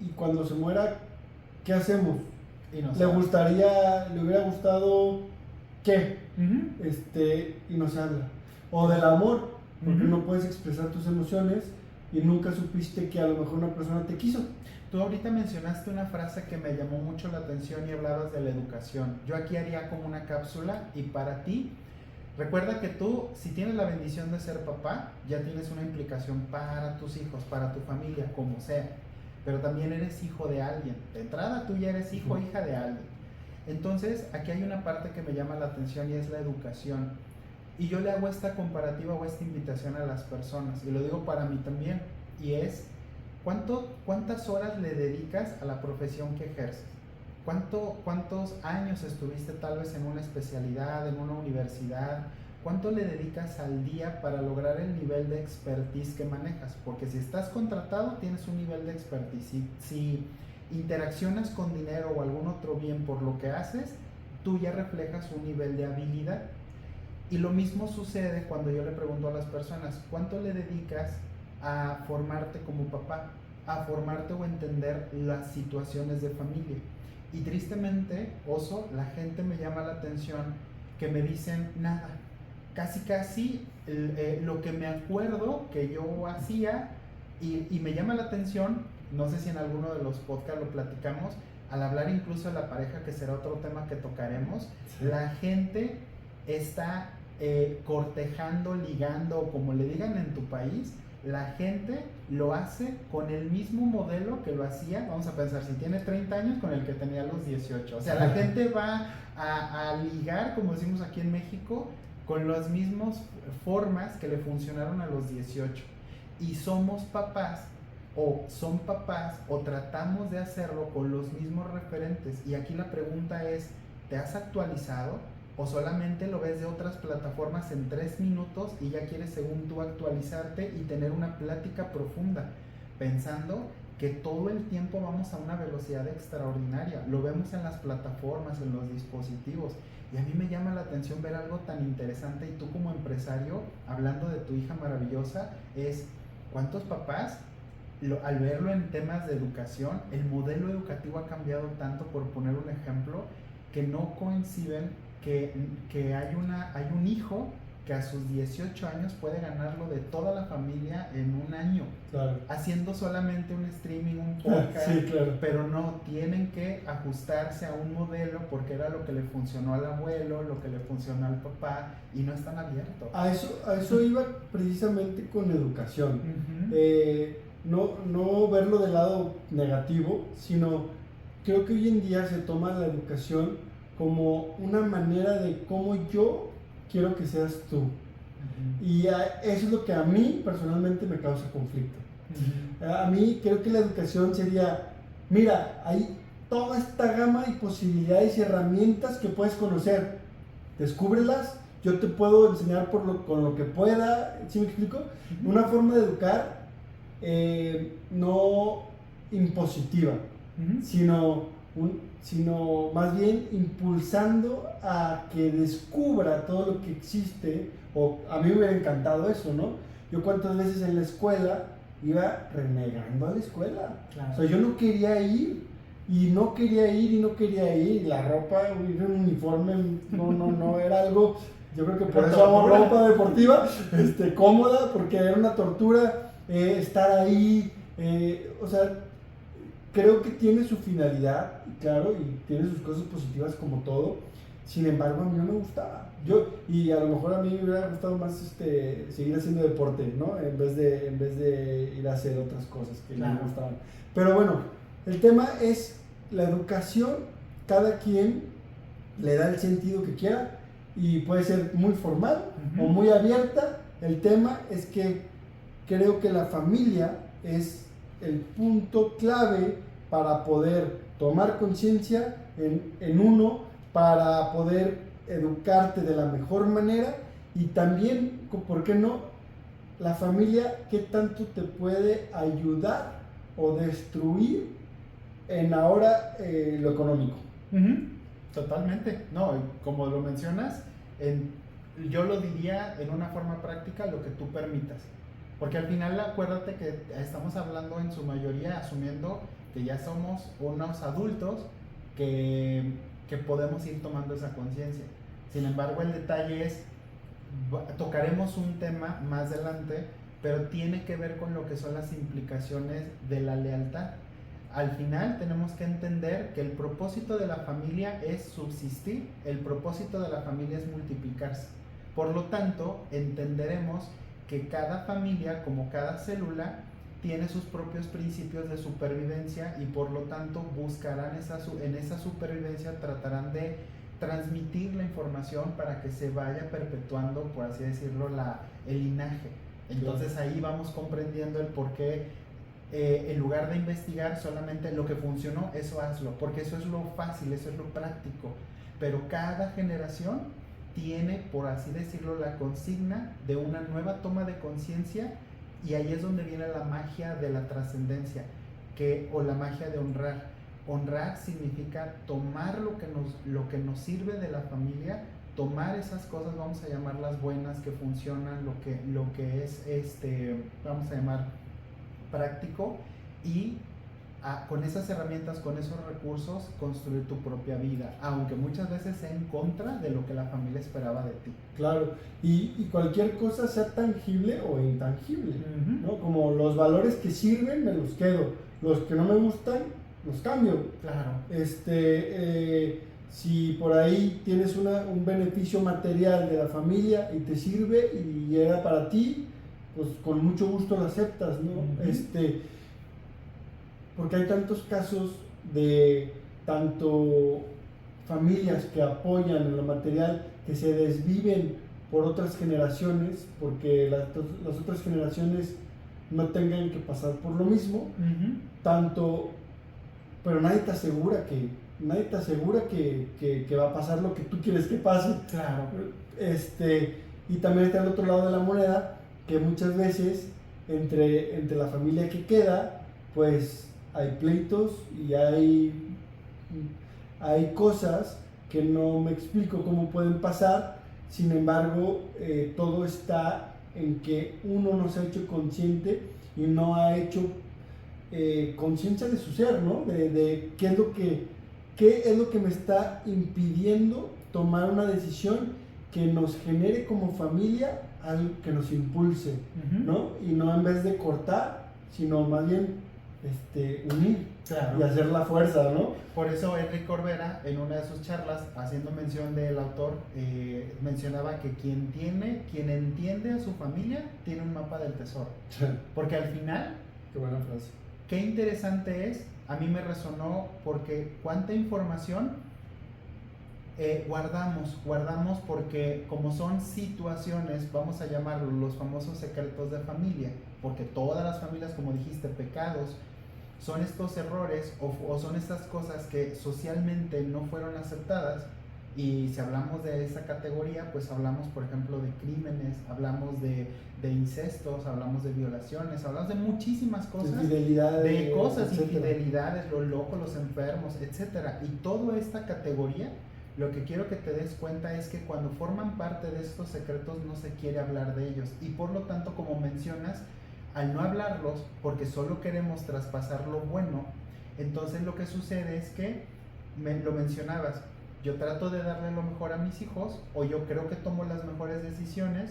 Speaker 1: y cuando se muera, ¿qué hacemos? Y no le hubiera gustado ¿qué? Uh-huh. Y no se habla. O del amor, porque uh-huh. no puedes expresar tus emociones y nunca supiste que a lo mejor una persona te quiso.
Speaker 2: Tú ahorita mencionaste una frase que me llamó mucho la atención y hablabas de la educación. Yo aquí haría como una cápsula y para ti, recuerda que tú, si tienes la bendición de ser papá, ya tienes una implicación para tus hijos, para tu familia, como sea. Pero también eres hijo de alguien. De entrada tú ya eres hijo o hija de alguien. Entonces, aquí hay una parte que me llama la atención y es la educación. Y yo le hago esta comparativa o esta invitación a las personas, y lo digo para mí también, y es, ¿cuántas horas le dedicas a la profesión que ejerces? ¿Cuántos años estuviste tal vez en una especialidad, en una universidad? ¿Cuánto le dedicas al día para lograr el nivel de expertise que manejas? Porque si estás contratado, tienes un nivel de expertise. Si interaccionas con dinero o algún otro bien por lo que haces, tú ya reflejas un nivel de habilidad. Y lo mismo sucede cuando yo le pregunto a las personas, ¿cuánto le dedicas a formarte como papá? A formarte o entender las situaciones de familia. Y tristemente, Oso, la gente me llama la atención que me dicen nada. Casi lo que me acuerdo que yo hacía, y me llama la atención, no sé si en alguno de los podcasts lo platicamos, al hablar incluso de la pareja, que será otro tema que tocaremos, sí. La gente está cortejando, ligando, como le digan en tu país, la gente lo hace con el mismo modelo que lo hacía, vamos a pensar, si tiene 30 años, con el que tenía a los 18. O sea, la gente va a ligar, como decimos aquí en México, con las mismas formas que le funcionaron a los 18. Y somos papás, o son papás, o tratamos de hacerlo con los mismos referentes. Y aquí la pregunta es, ¿te has actualizado? ¿O solamente lo ves de otras plataformas en 3 minutos y ya quieres, según tú, actualizarte y tener una plática profunda, pensando que todo el tiempo vamos a una velocidad extraordinaria? Lo vemos en las plataformas, en los dispositivos, y a mí me llama la atención ver algo tan interesante. Y tú, como empresario, hablando de tu hija maravillosa, es ¿cuántos papás, al verlo en temas de educación, el modelo educativo ha cambiado tanto, por poner un ejemplo, que no coinciden que hay un hijo que a sus 18 años puede ganarlo de toda la familia en un año, claro, haciendo solamente un streaming, un podcast, sí, claro. Pero no, tienen que ajustarse a un modelo porque era lo que le funcionó al abuelo, lo que le funcionó al papá, y no están abiertos.
Speaker 1: A eso iba precisamente con educación. No verlo del lado negativo, sino creo que hoy en día se toma la educación como una manera de cómo yo quiero que seas tú. Uh-huh. Y eso es lo que a mí personalmente me causa conflicto. Uh-huh. A mí creo que la educación sería, mira, hay toda esta gama y posibilidades y herramientas que puedes conocer, descúbrelas, yo te puedo enseñar con lo que pueda, ¿sí me explico? Uh-huh. Una forma de educar no impositiva, uh-huh, sino más bien impulsando a que descubra todo lo que existe. O a mí me hubiera encantado eso, ¿no? Yo cuántas veces en la escuela iba renegando a la escuela. Claro. O sea, yo no quería ir, y la ropa, un uniforme, no era algo, yo creo que por eso hago ropa deportiva, cómoda, porque era una tortura estar ahí, o sea, creo que tiene su finalidad, claro, y tiene sus cosas positivas como todo. Sin embargo, a mí no me gustaba. Y a lo mejor a mí me hubiera gustado más seguir haciendo deporte, ¿no? En vez de ir a hacer otras cosas que claro, no me gustaban. Pero bueno, el tema es la educación. Cada quien le da el sentido que quiera y puede ser muy formal, uh-huh, o muy abierta. El tema es que creo que la familia es el punto clave para poder tomar conciencia en uno, para poder educarte de la mejor manera. Y también, ¿por qué no? La familia, ¿qué tanto te puede ayudar o destruir en ahora lo económico?
Speaker 2: Uh-huh. Totalmente. No, como lo mencionas, yo lo diría en una forma práctica, lo que tú permitas. Porque al final, acuérdate que estamos hablando en su mayoría asumiendo que ya somos unos adultos que podemos ir tomando esa conciencia. Sin embargo, el detalle es, tocaremos un tema más adelante, pero tiene que ver con lo que son las implicaciones de la lealtad. Al final tenemos que entender que el propósito de la familia es subsistir, el propósito de la familia es multiplicarse. Por lo tanto, entenderemos que cada familia, como cada célula, tiene sus propios principios de supervivencia, y por lo tanto buscarán en esa supervivencia, tratarán de transmitir la información para que se vaya perpetuando, por así decirlo, el linaje. Entonces ahí vamos comprendiendo el por qué, en lugar de investigar solamente lo que funcionó, eso hazlo, porque eso es lo fácil, eso es lo práctico. Pero cada generación tiene, por así decirlo, la consigna de una nueva toma de conciencia, y ahí es donde viene la magia de la trascendencia, o la magia de honrar. Honrar significa tomar lo que nos sirve de la familia, tomar esas cosas, vamos a llamarlas buenas, que funcionan, lo que es, vamos a llamar práctico, y con esas herramientas, con esos recursos, construir tu propia vida, aunque muchas veces sea en contra de lo que la familia esperaba de ti.
Speaker 1: Claro, y cualquier cosa, sea tangible o intangible, ¿no? Como los valores que sirven, me los quedo, los que no me gustan, los cambio.
Speaker 2: Claro.
Speaker 1: Si por ahí tienes un beneficio material de la familia y te sirve y era para ti, pues con mucho gusto lo aceptas, ¿no? Porque hay tantos casos de tanto familias que apoyan en lo material, que se desviven por otras generaciones, porque las otras generaciones no tengan que pasar por lo mismo, pero nadie te asegura que va a pasar lo que tú quieres que pase.
Speaker 2: Claro.
Speaker 1: Y también está el otro lado de la moneda, que muchas veces entre la familia que queda, pues hay pleitos y hay cosas que no me explico cómo pueden pasar. Sin embargo, todo está en que uno no se ha hecho consciente y no ha hecho conciencia de su ser, ¿no? De qué es lo que me está impidiendo tomar una decisión que nos genere como familia algo que nos impulse, ¿no? Y no en vez de cortar, sino más bien unir, claro, y hacer la fuerza, ¿no?
Speaker 2: Por eso Enrique Corbera, en una de sus charlas, haciendo mención del autor, mencionaba que quien entiende a su familia tiene un mapa del tesoro. Porque al final,
Speaker 1: qué buena frase.
Speaker 2: Qué interesante es, a mí me resonó porque cuánta información guardamos porque como son situaciones, vamos a llamarlos los famosos secretos de familia, porque todas las familias, como dijiste, pecados, son estos errores o son estas cosas que socialmente no fueron aceptadas. Y si hablamos de esa categoría, pues hablamos, por ejemplo, de crímenes, hablamos de incestos, hablamos de violaciones, hablamos de muchísimas cosas, infidelidades, los locos, los enfermos, etcétera. Y toda esta categoría, lo que quiero que te des cuenta es que cuando forman parte de estos secretos no se quiere hablar de ellos, y por lo tanto, como mencionas, al no hablarlos, porque solo queremos traspasar lo bueno, entonces lo que sucede es que, lo mencionabas, yo trato de darle lo mejor a mis hijos, o yo creo que tomo las mejores decisiones,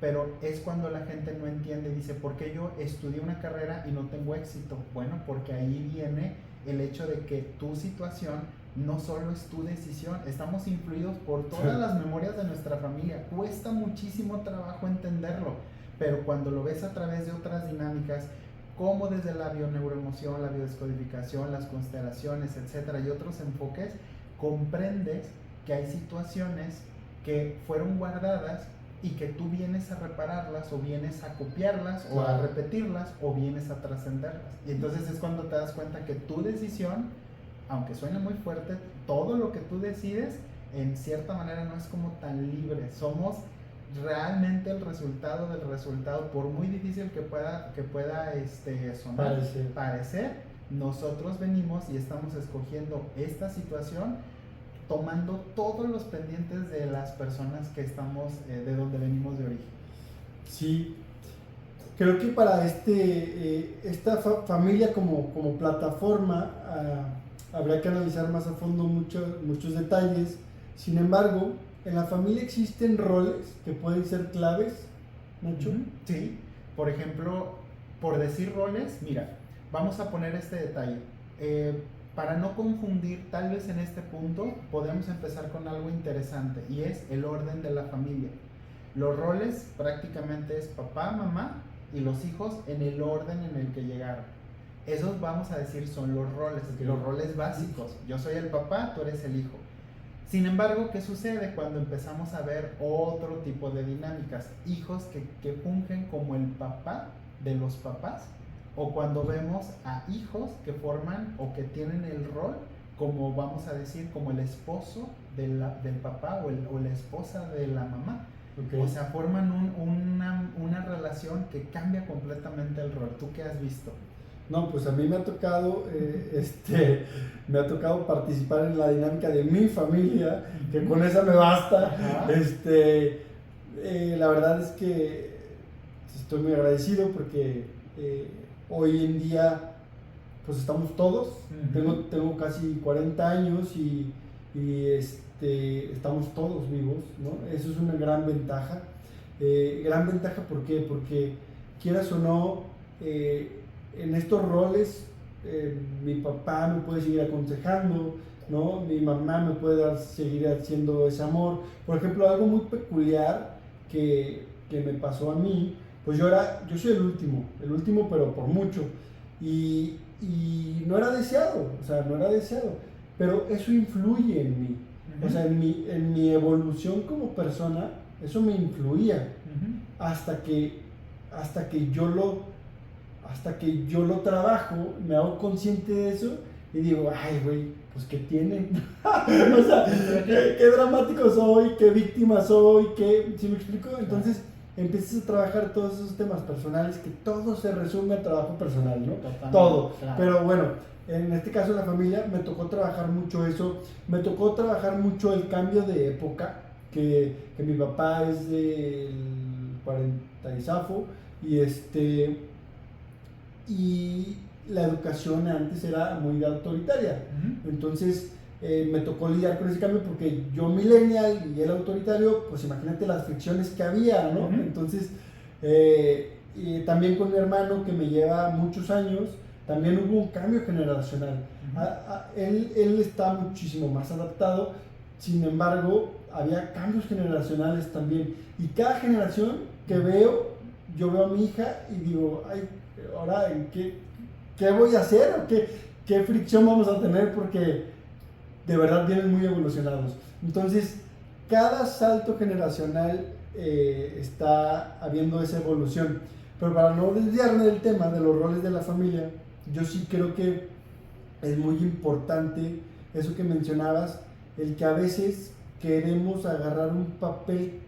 Speaker 2: pero es cuando la gente no entiende, dice, ¿por qué yo estudié una carrera y no tengo éxito? Bueno, porque ahí viene el hecho de que tu situación no solo es tu decisión, estamos influidos por todas las memorias de nuestra familia, cuesta muchísimo trabajo entenderlo, pero cuando lo ves a través de otras dinámicas, como desde la bioneuroemoción, la biodescodificación, las constelaciones, etcétera, y otros enfoques, comprendes que hay situaciones que fueron guardadas y que tú vienes a repararlas, o vienes a copiarlas, o a repetirlas, o vienes a trascenderlas. Y entonces es cuando te das cuenta que tu decisión, aunque suene muy fuerte, todo lo que tú decides, en cierta manera no es como tan libre. Somos realmente el resultado del resultado, por muy difícil que pueda sonar, parecer, nosotros venimos y estamos escogiendo esta situación, tomando todos los pendientes de las personas que estamos, de donde venimos de origen.
Speaker 1: Sí, creo que para esta familia como plataforma habría que analizar más a fondo muchos detalles. Sin embargo, en la familia existen roles que pueden ser claves, Nacho.
Speaker 2: Sí, por ejemplo, por decir roles, mira, vamos a poner este detalle. Para no confundir, tal vez en este punto podemos empezar con algo interesante, y es el orden de la familia. Los roles prácticamente es papá, mamá y los hijos en el orden en el que llegaron. Esos, vamos a decir, son los roles básicos. Yo soy el papá, tú eres el hijo. Sin embargo, ¿qué sucede cuando empezamos a ver otro tipo de dinámicas? Hijos que fungen como el papá de los papás, o cuando vemos a hijos que forman o que tienen el rol como, vamos a decir, como el esposo del papá o la esposa de la mamá.
Speaker 1: Okay.
Speaker 2: O sea, forman una relación que cambia completamente el rol. ¿Tú qué has visto?
Speaker 1: No, pues a mí me ha tocado, me ha tocado participar en la dinámica de mi familia, que con esa me basta. La verdad es que estoy muy agradecido porque hoy en día pues estamos todos. Tengo casi 40 años y estamos todos vivos, ¿no? Eso es una gran ventaja. Gran ventaja, ¿por qué? Porque quieras o no, en estos roles, mi papá me puede seguir aconsejando, ¿no? Mi mamá me puede seguir haciendo ese amor. Por ejemplo, algo muy peculiar que me pasó a mí, pues yo soy el último pero por mucho, y no era deseado, o sea, no era deseado, pero eso influye en mí, o sea, en mi evolución como persona, eso me influía, hasta que yo lo trabajo, me hago consciente de eso y digo, ay, güey, pues ¿qué tiene? O sea, qué dramático soy, qué víctima soy, ¿sí me explico? Entonces empiezas a trabajar todos esos temas personales, que todo se resume a trabajo personal, ¿no? Totalmente, todo. Claro. Pero bueno, en este caso de la familia me tocó trabajar mucho eso, me tocó trabajar mucho el cambio de época, que mi papá es del 40 y zafo, y la educación antes era muy autoritaria. Entonces me tocó lidiar con ese cambio porque yo millennial y él autoritario, pues imagínate las fricciones que había, ¿no? Entonces, y también con mi hermano que me lleva muchos años, también hubo un cambio generacional. Él está muchísimo más adaptado, sin embargo, había cambios generacionales también. Y cada generación que yo veo a mi hija y digo, ay, ahora, ¿qué voy a hacer? ¿O qué fricción vamos a tener? Porque de verdad vienen muy evolucionados. Entonces, cada salto generacional está habiendo esa evolución. Pero para no desviarme del tema de los roles de la familia, yo sí creo que es muy importante eso que mencionabas, el que a veces queremos agarrar un papel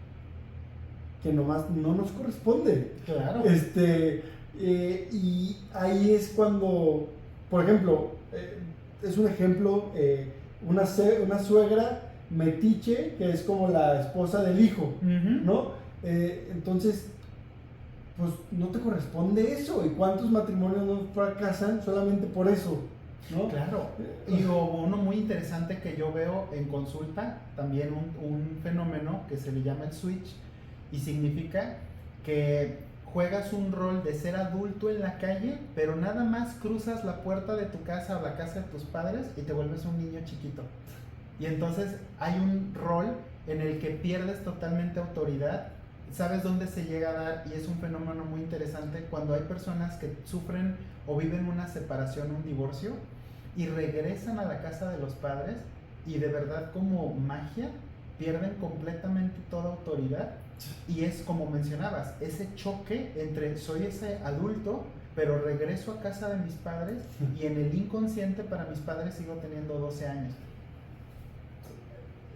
Speaker 1: que nomás no nos corresponde.
Speaker 2: Claro.
Speaker 1: Y ahí es cuando, por ejemplo, es un ejemplo, una suegra metiche, que es como la esposa del hijo, ¿no? Entonces, pues no te corresponde eso. ¿Y cuántos matrimonios no fracasan solamente por eso? ¿No?
Speaker 2: Claro. Y uno muy interesante que yo veo en consulta, también un fenómeno que se le llama el switch, y significa que juegas un rol de ser adulto en la calle, pero nada más cruzas la puerta de tu casa o la casa de tus padres y te vuelves un niño chiquito. Y entonces hay un rol en el que pierdes totalmente autoridad. ¿Sabes dónde se llega a dar? Y es un fenómeno muy interesante cuando hay personas que sufren o viven una separación, un divorcio, y regresan a la casa de los padres y de verdad, como magia, pierden completamente toda autoridad. Y es como mencionabas, ese choque entre soy ese adulto, pero regreso a casa de mis padres y en el inconsciente para mis padres sigo teniendo 12 años.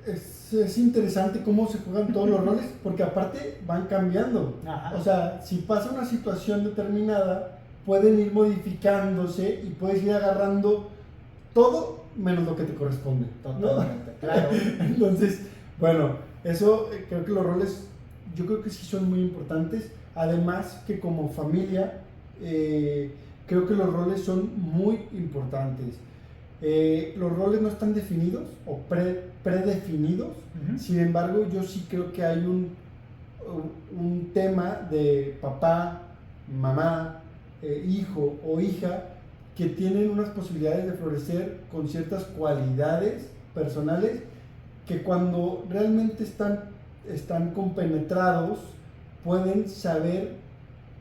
Speaker 1: Es interesante cómo se juegan todos los roles, porque aparte van cambiando. Ajá. O sea, si pasa una situación determinada, pueden ir modificándose y puedes ir agarrando todo menos lo que te corresponde.
Speaker 2: Totalmente, ¿no? Claro.
Speaker 1: Entonces, bueno, eso creo que los roles, yo creo que sí son muy importantes. Además que como familia, creo que los roles son muy importantes. Los roles no están definidos o predefinidos. Sin embargo, yo sí creo que hay un tema de papá, mamá, hijo o hija, que tienen unas posibilidades de florecer con ciertas cualidades personales que cuando realmente están compenetrados pueden saber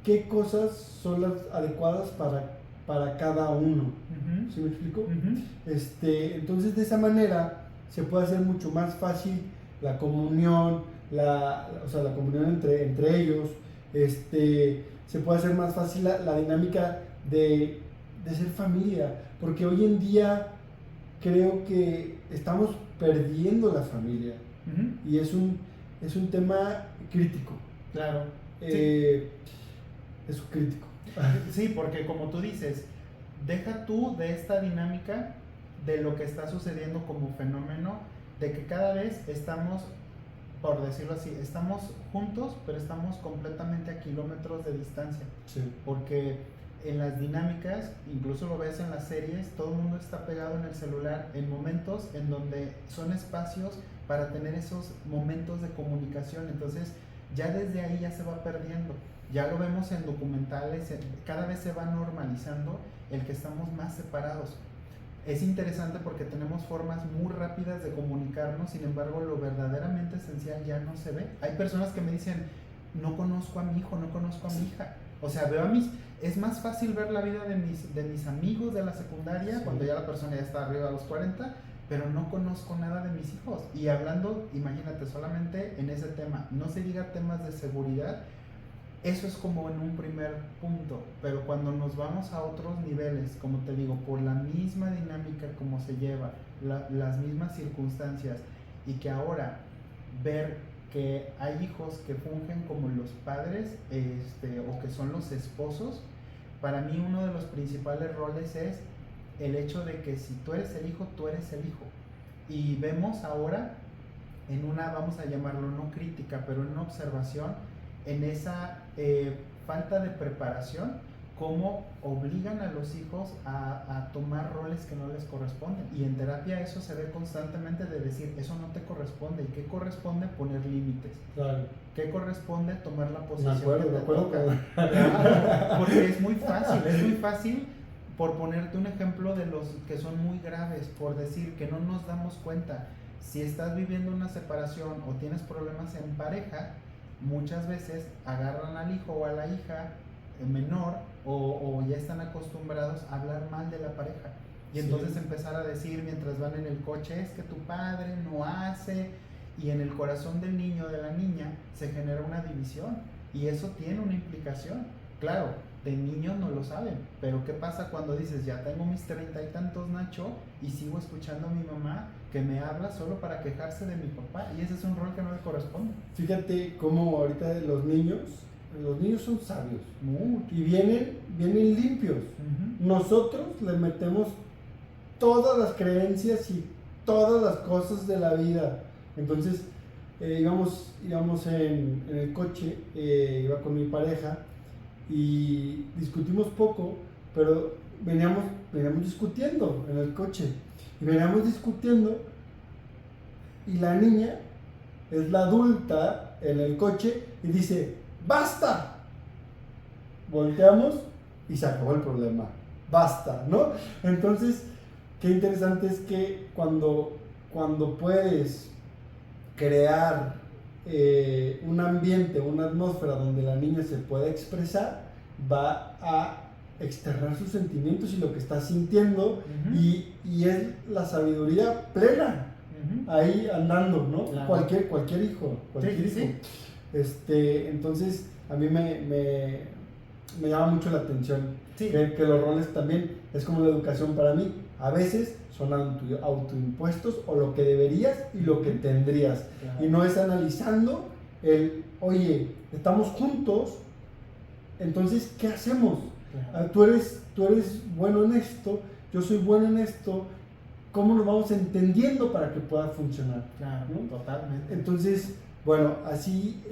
Speaker 1: qué cosas son las adecuadas para cada uno. ¿Sí me explico? Entonces, de esa manera se puede hacer mucho más fácil la comunión, o sea, la comunión entre ellos, se puede hacer más fácil la dinámica de ser familia, porque hoy en día creo que estamos perdiendo la familia. Y es un tema crítico.
Speaker 2: Claro.
Speaker 1: Es crítico.
Speaker 2: Sí, porque como tú dices, deja tú de esta dinámica de lo que está sucediendo como fenómeno, de que cada vez estamos, por decirlo así, estamos juntos, pero estamos completamente a kilómetros de distancia.
Speaker 1: Sí.
Speaker 2: Porque en las dinámicas, incluso lo ves en las series, todo el mundo está pegado en el celular en momentos en donde son espacios para tener esos momentos de comunicación. Entonces ya desde ahí ya se va perdiendo. Ya lo vemos en documentales, cada vez se va normalizando el que estamos más separados. Es interesante porque tenemos formas muy rápidas de comunicarnos, sin embargo lo verdaderamente esencial ya no se ve. Hay personas que me dicen, no conozco a mi hijo, no conozco a mi hija. O sea, es más fácil ver la vida de mis amigos de la secundaria, sí, cuando ya la persona ya está arriba de los 40, pero no conozco nada de mis hijos. Y hablando, imagínate, solamente en ese tema, no se diga temas de seguridad, eso es como en un primer punto, pero cuando nos vamos a otros niveles, como te digo, por la misma dinámica como se lleva, las mismas circunstancias, y que ahora ver que hay hijos que fungen como los padres o que son los esposos, para mí uno de los principales roles es el hecho de que si tú eres el hijo, tú eres el hijo. Y vemos ahora en una, vamos a llamarlo no crítica, pero en una observación, en esa falta de preparación, cómo obligan a los hijos a tomar roles que no les corresponden. Y en terapia eso se ve constantemente, de decir, eso no te corresponde. ¿Y qué corresponde? Poner límites.
Speaker 1: Claro.
Speaker 2: ¿Qué corresponde? Tomar la posición.
Speaker 1: Me acuerdo.
Speaker 2: Claro, porque es muy fácil, por ponerte un ejemplo de los que son muy graves, por decir que no nos damos cuenta. Si estás viviendo una separación o tienes problemas en pareja, muchas veces agarran al hijo o a la hija menor o ya están acostumbrados a hablar mal de la pareja. Y entonces empezar a decir mientras van en el coche, es que tu padre no hace, y en el corazón del niño o de la niña se genera una división, y eso tiene una implicación. Claro, de niños no lo saben, pero ¿qué pasa cuando dices, ya tengo mis 30 y tantos, Nacho, y sigo escuchando a mi mamá que me habla solo para quejarse de mi papá? Y ese es un rol que no le corresponde.
Speaker 1: Fíjate cómo ahorita los niños son sabios.
Speaker 2: Mucho.
Speaker 1: Y vienen limpios. Nosotros les metemos todas las creencias y todas las cosas de la vida. Entonces íbamos en el coche, iba con mi pareja y discutimos poco, pero veníamos discutiendo en el coche, y veníamos discutiendo, y la niña es la adulta en el coche y dice, ¡basta! Volteamos y se acabó el problema. Basta, ¿no? Entonces, qué interesante es que cuando puedes crear un ambiente, una atmósfera donde la niña se pueda expresar, va a externar sus sentimientos y lo que está sintiendo, y es la sabiduría plena, ahí andando, ¿no? Claro. Cualquier hijo.
Speaker 2: Sí.
Speaker 1: Entonces, a mí me llama mucho la atención, que los roles también es como la educación para mí. A veces son autoimpuestos, o lo que deberías y lo que tendrías. Claro. Y no es analizando oye, estamos juntos, entonces, ¿qué hacemos? Claro. Tú eres bueno en esto, yo soy bueno en esto, ¿cómo nos vamos entendiendo para que pueda funcionar?
Speaker 2: Claro, ¿no? Totalmente.
Speaker 1: Entonces, bueno, así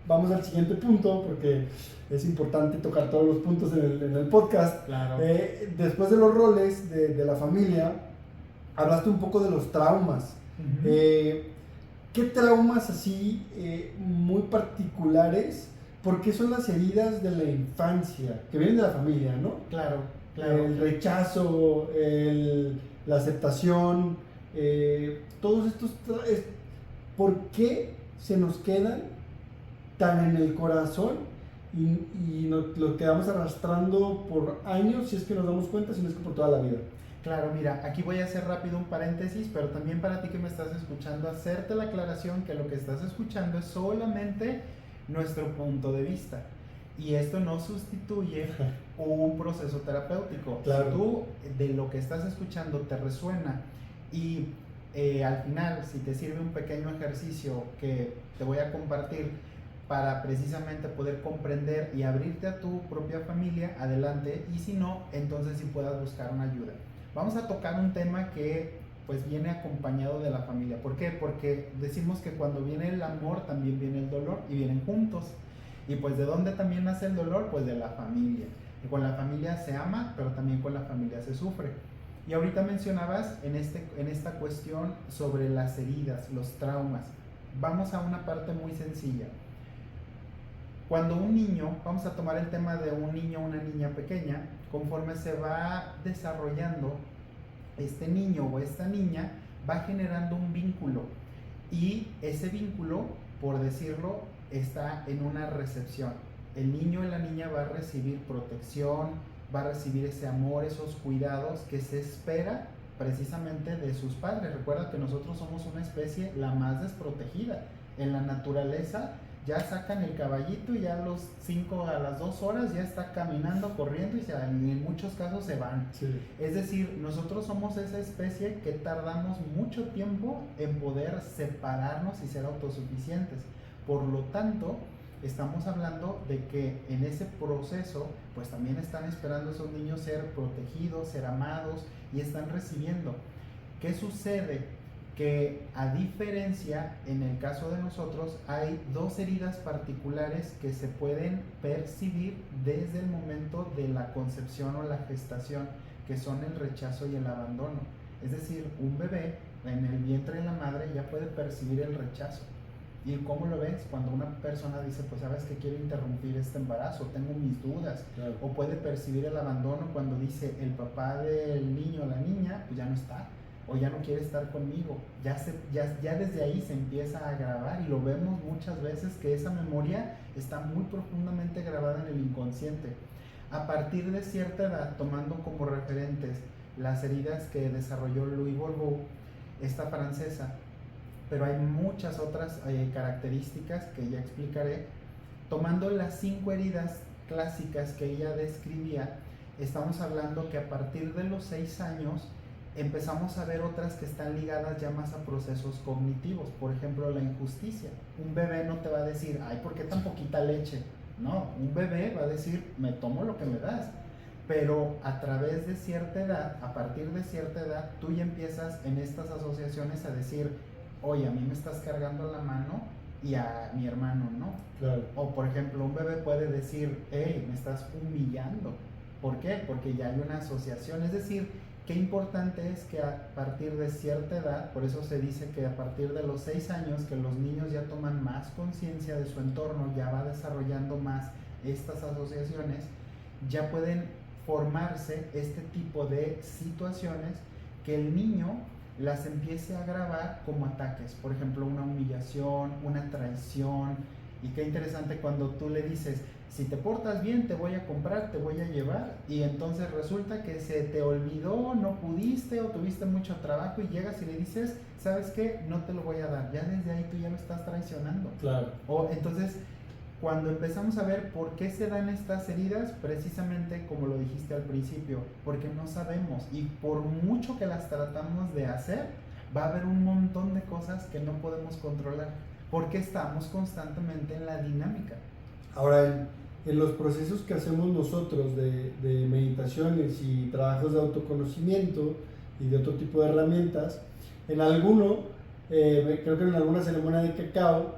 Speaker 1: vamos al siguiente punto, porque es importante tocar todos los puntos en el podcast.
Speaker 2: Claro.
Speaker 1: Después de los roles de la familia, hablaste un poco de los traumas. ¿Qué traumas así muy particulares? Porque son las heridas de la infancia, que vienen de la familia, ¿no?
Speaker 2: Claro.
Speaker 1: El rechazo, la aceptación, todos estos... ¿Por qué se nos quedan tan en el corazón y lo quedamos arrastrando por años, si es que nos damos cuenta, si no es que por toda la vida?
Speaker 2: Claro, mira, aquí voy a hacer rápido un paréntesis, pero también para ti que me estás escuchando, hacerte la aclaración que lo que estás escuchando es solamente nuestro punto de vista. Y esto no sustituye un proceso terapéutico.
Speaker 1: Claro.
Speaker 2: Si tú de lo que estás escuchando te resuena y al final, si te sirve un pequeño ejercicio que te voy a compartir para precisamente poder comprender y abrirte a tu propia familia, adelante. Y si no, entonces sí puedas buscar una ayuda. Vamos a tocar un tema que pues viene acompañado de la familia. ¿Por qué? Porque decimos que cuando viene el amor también viene el dolor y vienen juntos. Y pues ¿de dónde también nace el dolor? Pues de la familia. Y con la familia se ama, pero también con la familia se sufre. Y ahorita mencionabas en esta cuestión sobre las heridas, los traumas. Vamos a una parte muy sencilla. Cuando un niño, vamos a tomar el tema de un niño o una niña pequeña, conforme se va desarrollando, este niño o esta niña va generando un vínculo y ese vínculo, por decirlo, está en una recepción. El niño y la niña va a recibir protección, va a recibir ese amor, esos cuidados que se espera precisamente de sus padres. Recuerda que nosotros somos una especie la más desprotegida. En la naturaleza ya sacan el caballito y ya a las 2 horas ya está caminando, corriendo y en muchos casos se van.
Speaker 1: Sí.
Speaker 2: Es decir, nosotros somos esa especie que tardamos mucho tiempo en poder separarnos y ser autosuficientes. Por lo tanto, estamos hablando de que en ese proceso, pues también están esperando esos niños ser protegidos, ser amados y están recibiendo. ¿Qué sucede? Que a diferencia, en el caso de nosotros, hay 2 heridas particulares que se pueden percibir desde el momento de la concepción o la gestación, que son el rechazo y el abandono. Es decir, un bebé en el vientre de la madre ya puede percibir el rechazo. ¿Y cómo lo ves? Cuando una persona dice, pues sabes que quiero interrumpir este embarazo, tengo mis dudas.
Speaker 1: Claro.
Speaker 2: O puede percibir el abandono cuando dice, el papá del niño o la niña, pues ya no está, o ya no quiere estar conmigo. Ya desde ahí se empieza a grabar y lo vemos muchas veces que esa memoria está muy profundamente grabada en el inconsciente. A partir de cierta edad, tomando como referentes las heridas que desarrolló Louise Bourbeau, esta francesa, pero hay muchas otras características que ya explicaré. Tomando las 5 heridas clásicas que ella describía, estamos hablando que a partir de los 6 años empezamos a ver otras que están ligadas ya más a procesos cognitivos. Por ejemplo, la injusticia. Un bebé no te va a decir, ay, ¿por qué tan poquita leche? No, un bebé va a decir, me tomo lo que me das. Pero a través de cierta edad, a partir de cierta edad, tú ya empiezas en estas asociaciones a decir, oye, a mí me estás cargando la mano y a mi hermano no.
Speaker 1: Claro.
Speaker 2: O por ejemplo, un bebé puede decir, hey, me estás humillando. ¿Por qué? Porque ya hay una asociación. Es decir, qué importante es que a partir de cierta edad, por eso se dice que a partir de los 6 años, que los niños ya toman más conciencia de su entorno, ya va desarrollando más estas asociaciones, ya pueden formarse este tipo de situaciones que el niño las empiece a grabar como ataques. Por ejemplo, una humillación, una traición. Y qué interesante cuando tú le dices, si te portas bien te voy a comprar, te voy a llevar, y entonces resulta que se te olvidó, no pudiste o tuviste mucho trabajo y llegas y le dices, ¿sabes qué? No te lo voy a dar. Ya desde ahí tú ya lo estás traicionando.
Speaker 1: Claro.
Speaker 2: O entonces, cuando empezamos a ver por qué se dan estas heridas, precisamente como lo dijiste al principio, porque no sabemos, y por mucho que las tratamos de hacer, va a haber un montón de cosas que no podemos controlar, porque estamos constantemente en la dinámica.
Speaker 1: Ahora, en los procesos que hacemos nosotros de meditaciones y trabajos de autoconocimiento y de otro tipo de herramientas, en alguno, creo que en alguna ceremonia de cacao,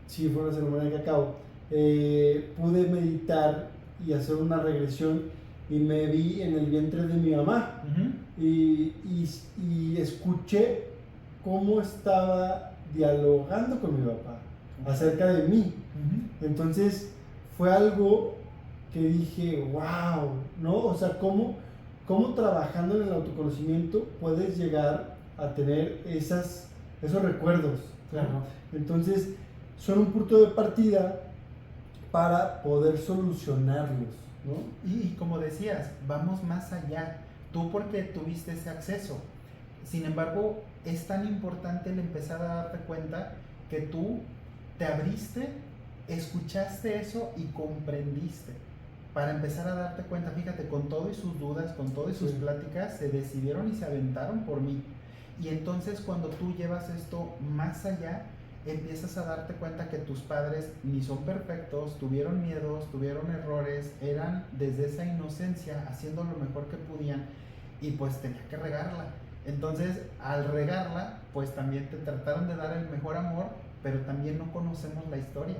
Speaker 1: sí fue una ceremonia de cacao, pude meditar y hacer una regresión y me vi en el vientre de mi mamá y escuché cómo estaba dialogando con mi papá acerca de mí. Entonces fue algo que dije, wow, ¿no? O sea, cómo trabajando en el autoconocimiento puedes llegar a tener esos recuerdos.
Speaker 2: Claro.
Speaker 1: Entonces son un punto de partida para poder solucionarlos, ¿no?
Speaker 2: Y como decías, vamos más allá, tú porque tuviste ese acceso. Sin embargo, es tan importante el empezar a darte cuenta que tú te abriste, escuchaste eso y comprendiste. Para empezar a darte cuenta, fíjate, con todo y sus dudas, con todo y sus pláticas, se decidieron y se aventaron por mí. Y entonces cuando tú llevas esto más allá, empiezas a darte cuenta que tus padres ni son perfectos, tuvieron miedos, tuvieron errores, eran desde esa inocencia haciendo lo mejor que podían y pues tenía que regarla. Entonces, al regarla, pues también te trataron de dar el mejor amor, pero también no conocemos la historia.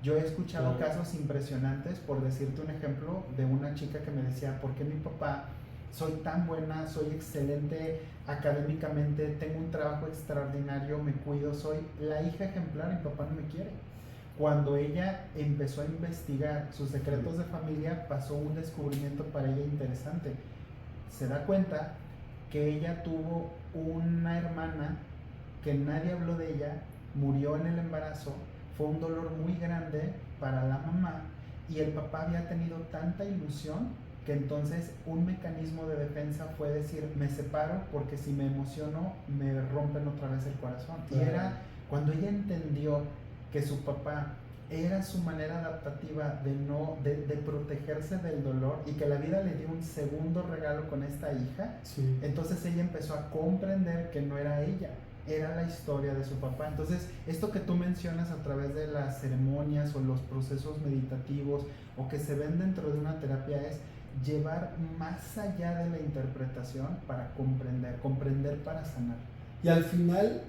Speaker 2: Yo he escuchado casos impresionantes, por decirte un ejemplo, de una chica que me decía, ¿por qué mi papá soy tan buena, soy excelente académicamente, tengo un trabajo extraordinario, me cuido, soy la hija ejemplar, mi papá no me quiere? Cuando ella empezó a investigar sus secretos de familia, pasó un descubrimiento para ella interesante. Se da cuenta que ella tuvo una hermana que nadie habló de ella, murió en el embarazo, fue un dolor muy grande para la mamá y el papá había tenido tanta ilusión que entonces un mecanismo de defensa fue decir, me separo porque si me emociono me rompen otra vez el corazón. Y era cuando ella entendió que su papá era su manera adaptativa de protegerse del dolor y que la vida le dio un segundo regalo con esta hija, entonces ella empezó a comprender que no era ella, era la historia de su papá. Entonces, esto que tú mencionas a través de las ceremonias o los procesos meditativos o que se ven dentro de una terapia es llevar más allá de la interpretación para comprender para sanar.
Speaker 1: Y al final,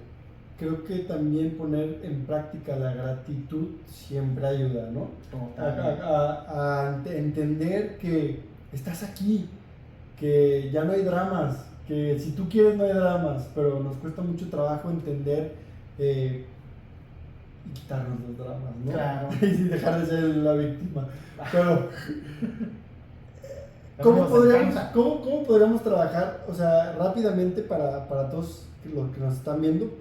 Speaker 1: creo que también poner en práctica la gratitud siempre ayuda, ¿no? A entender que estás aquí, que ya no hay dramas, que si tú quieres no hay dramas, pero nos cuesta mucho trabajo entender y quitarnos los dramas, ¿no?
Speaker 2: Claro.
Speaker 1: Y dejar de ser la víctima. Pero, ¿cómo podríamos trabajar, o sea, rápidamente para todos los que nos están viendo,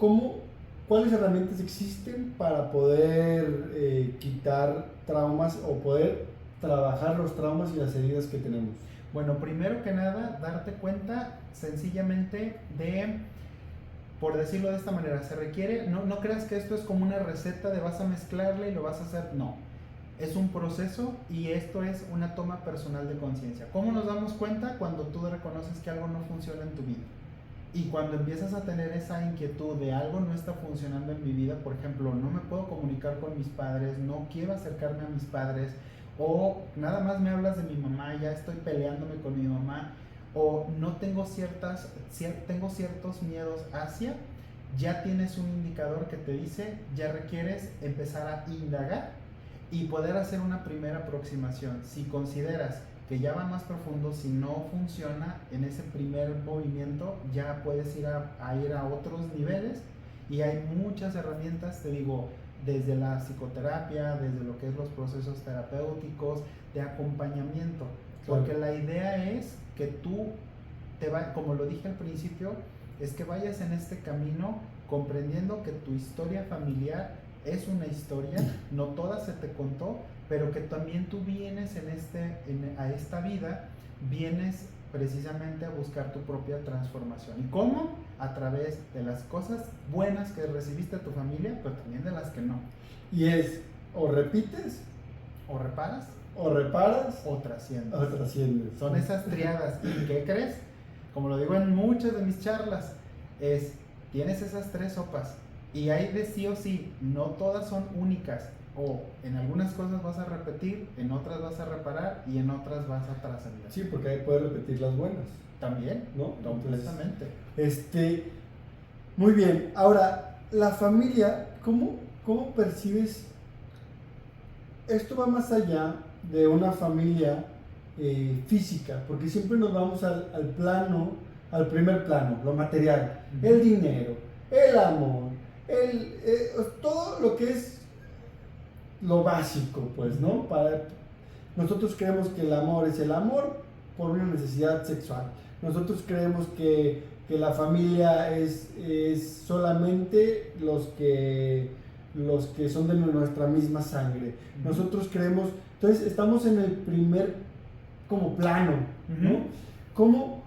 Speaker 1: cuáles herramientas existen para poder quitar traumas o poder trabajar los traumas y las heridas que tenemos?
Speaker 2: Bueno, primero que nada, darte cuenta sencillamente por decirlo de esta manera, se requiere, no creas que esto es como una receta de vas a mezclarle y lo vas a hacer, no. Es un proceso y esto es una toma personal de conciencia. ¿Cómo nos damos cuenta? Cuando tú reconoces que algo no funciona en tu vida. Y cuando empiezas a tener esa inquietud de algo no está funcionando en mi vida, por ejemplo, no me puedo comunicar con mis padres, no quiero acercarme a mis padres, o nada más me hablas de mi mamá, ya estoy peleándome con mi mamá, o no tengo tengo ciertos miedos hacia, ya tienes un indicador que te dice, ya requieres empezar a indagar y poder hacer una primera aproximación. Si consideras que ya va más profundo, si no funciona en ese primer movimiento, ya puedes ir a otros niveles y hay muchas herramientas, te digo, desde la psicoterapia, desde lo que es los procesos terapéuticos, de acompañamiento, porque la idea es que tú como lo dije al principio, es que vayas en este camino comprendiendo que tu historia familiar es una historia, no toda se te contó, pero que también tú vienes a esta vida, vienes precisamente a buscar tu propia transformación. ¿Y cómo? A través de las cosas buenas que recibiste de tu familia, pero también de las que no.
Speaker 1: Y es, o repites,
Speaker 2: o reparas,
Speaker 1: o
Speaker 2: trasciendes. Son esas triadas. ¿Y qué crees? Como lo digo en muchas de mis charlas, tienes esas tres sopas y hay de sí o sí, no todas son únicas. O en algunas cosas vas a repetir, en otras vas a reparar y en otras vas a trascender.
Speaker 1: Sí, porque ahí puedes repetir las buenas.
Speaker 2: También,
Speaker 1: ¿no?
Speaker 2: Completamente.
Speaker 1: Entonces, muy bien. Ahora, la familia, ¿cómo percibes? Esto va más allá de una familia física, porque siempre nos vamos al primer plano, lo material, el dinero, el amor, todo lo que es lo básico, pues, ¿no? Nosotros creemos que el amor es el amor por una necesidad sexual. Nosotros creemos que la familia es solamente los que son de nuestra misma sangre. Nosotros creemos, entonces estamos en el primer como plano, ¿no? ¿Cómo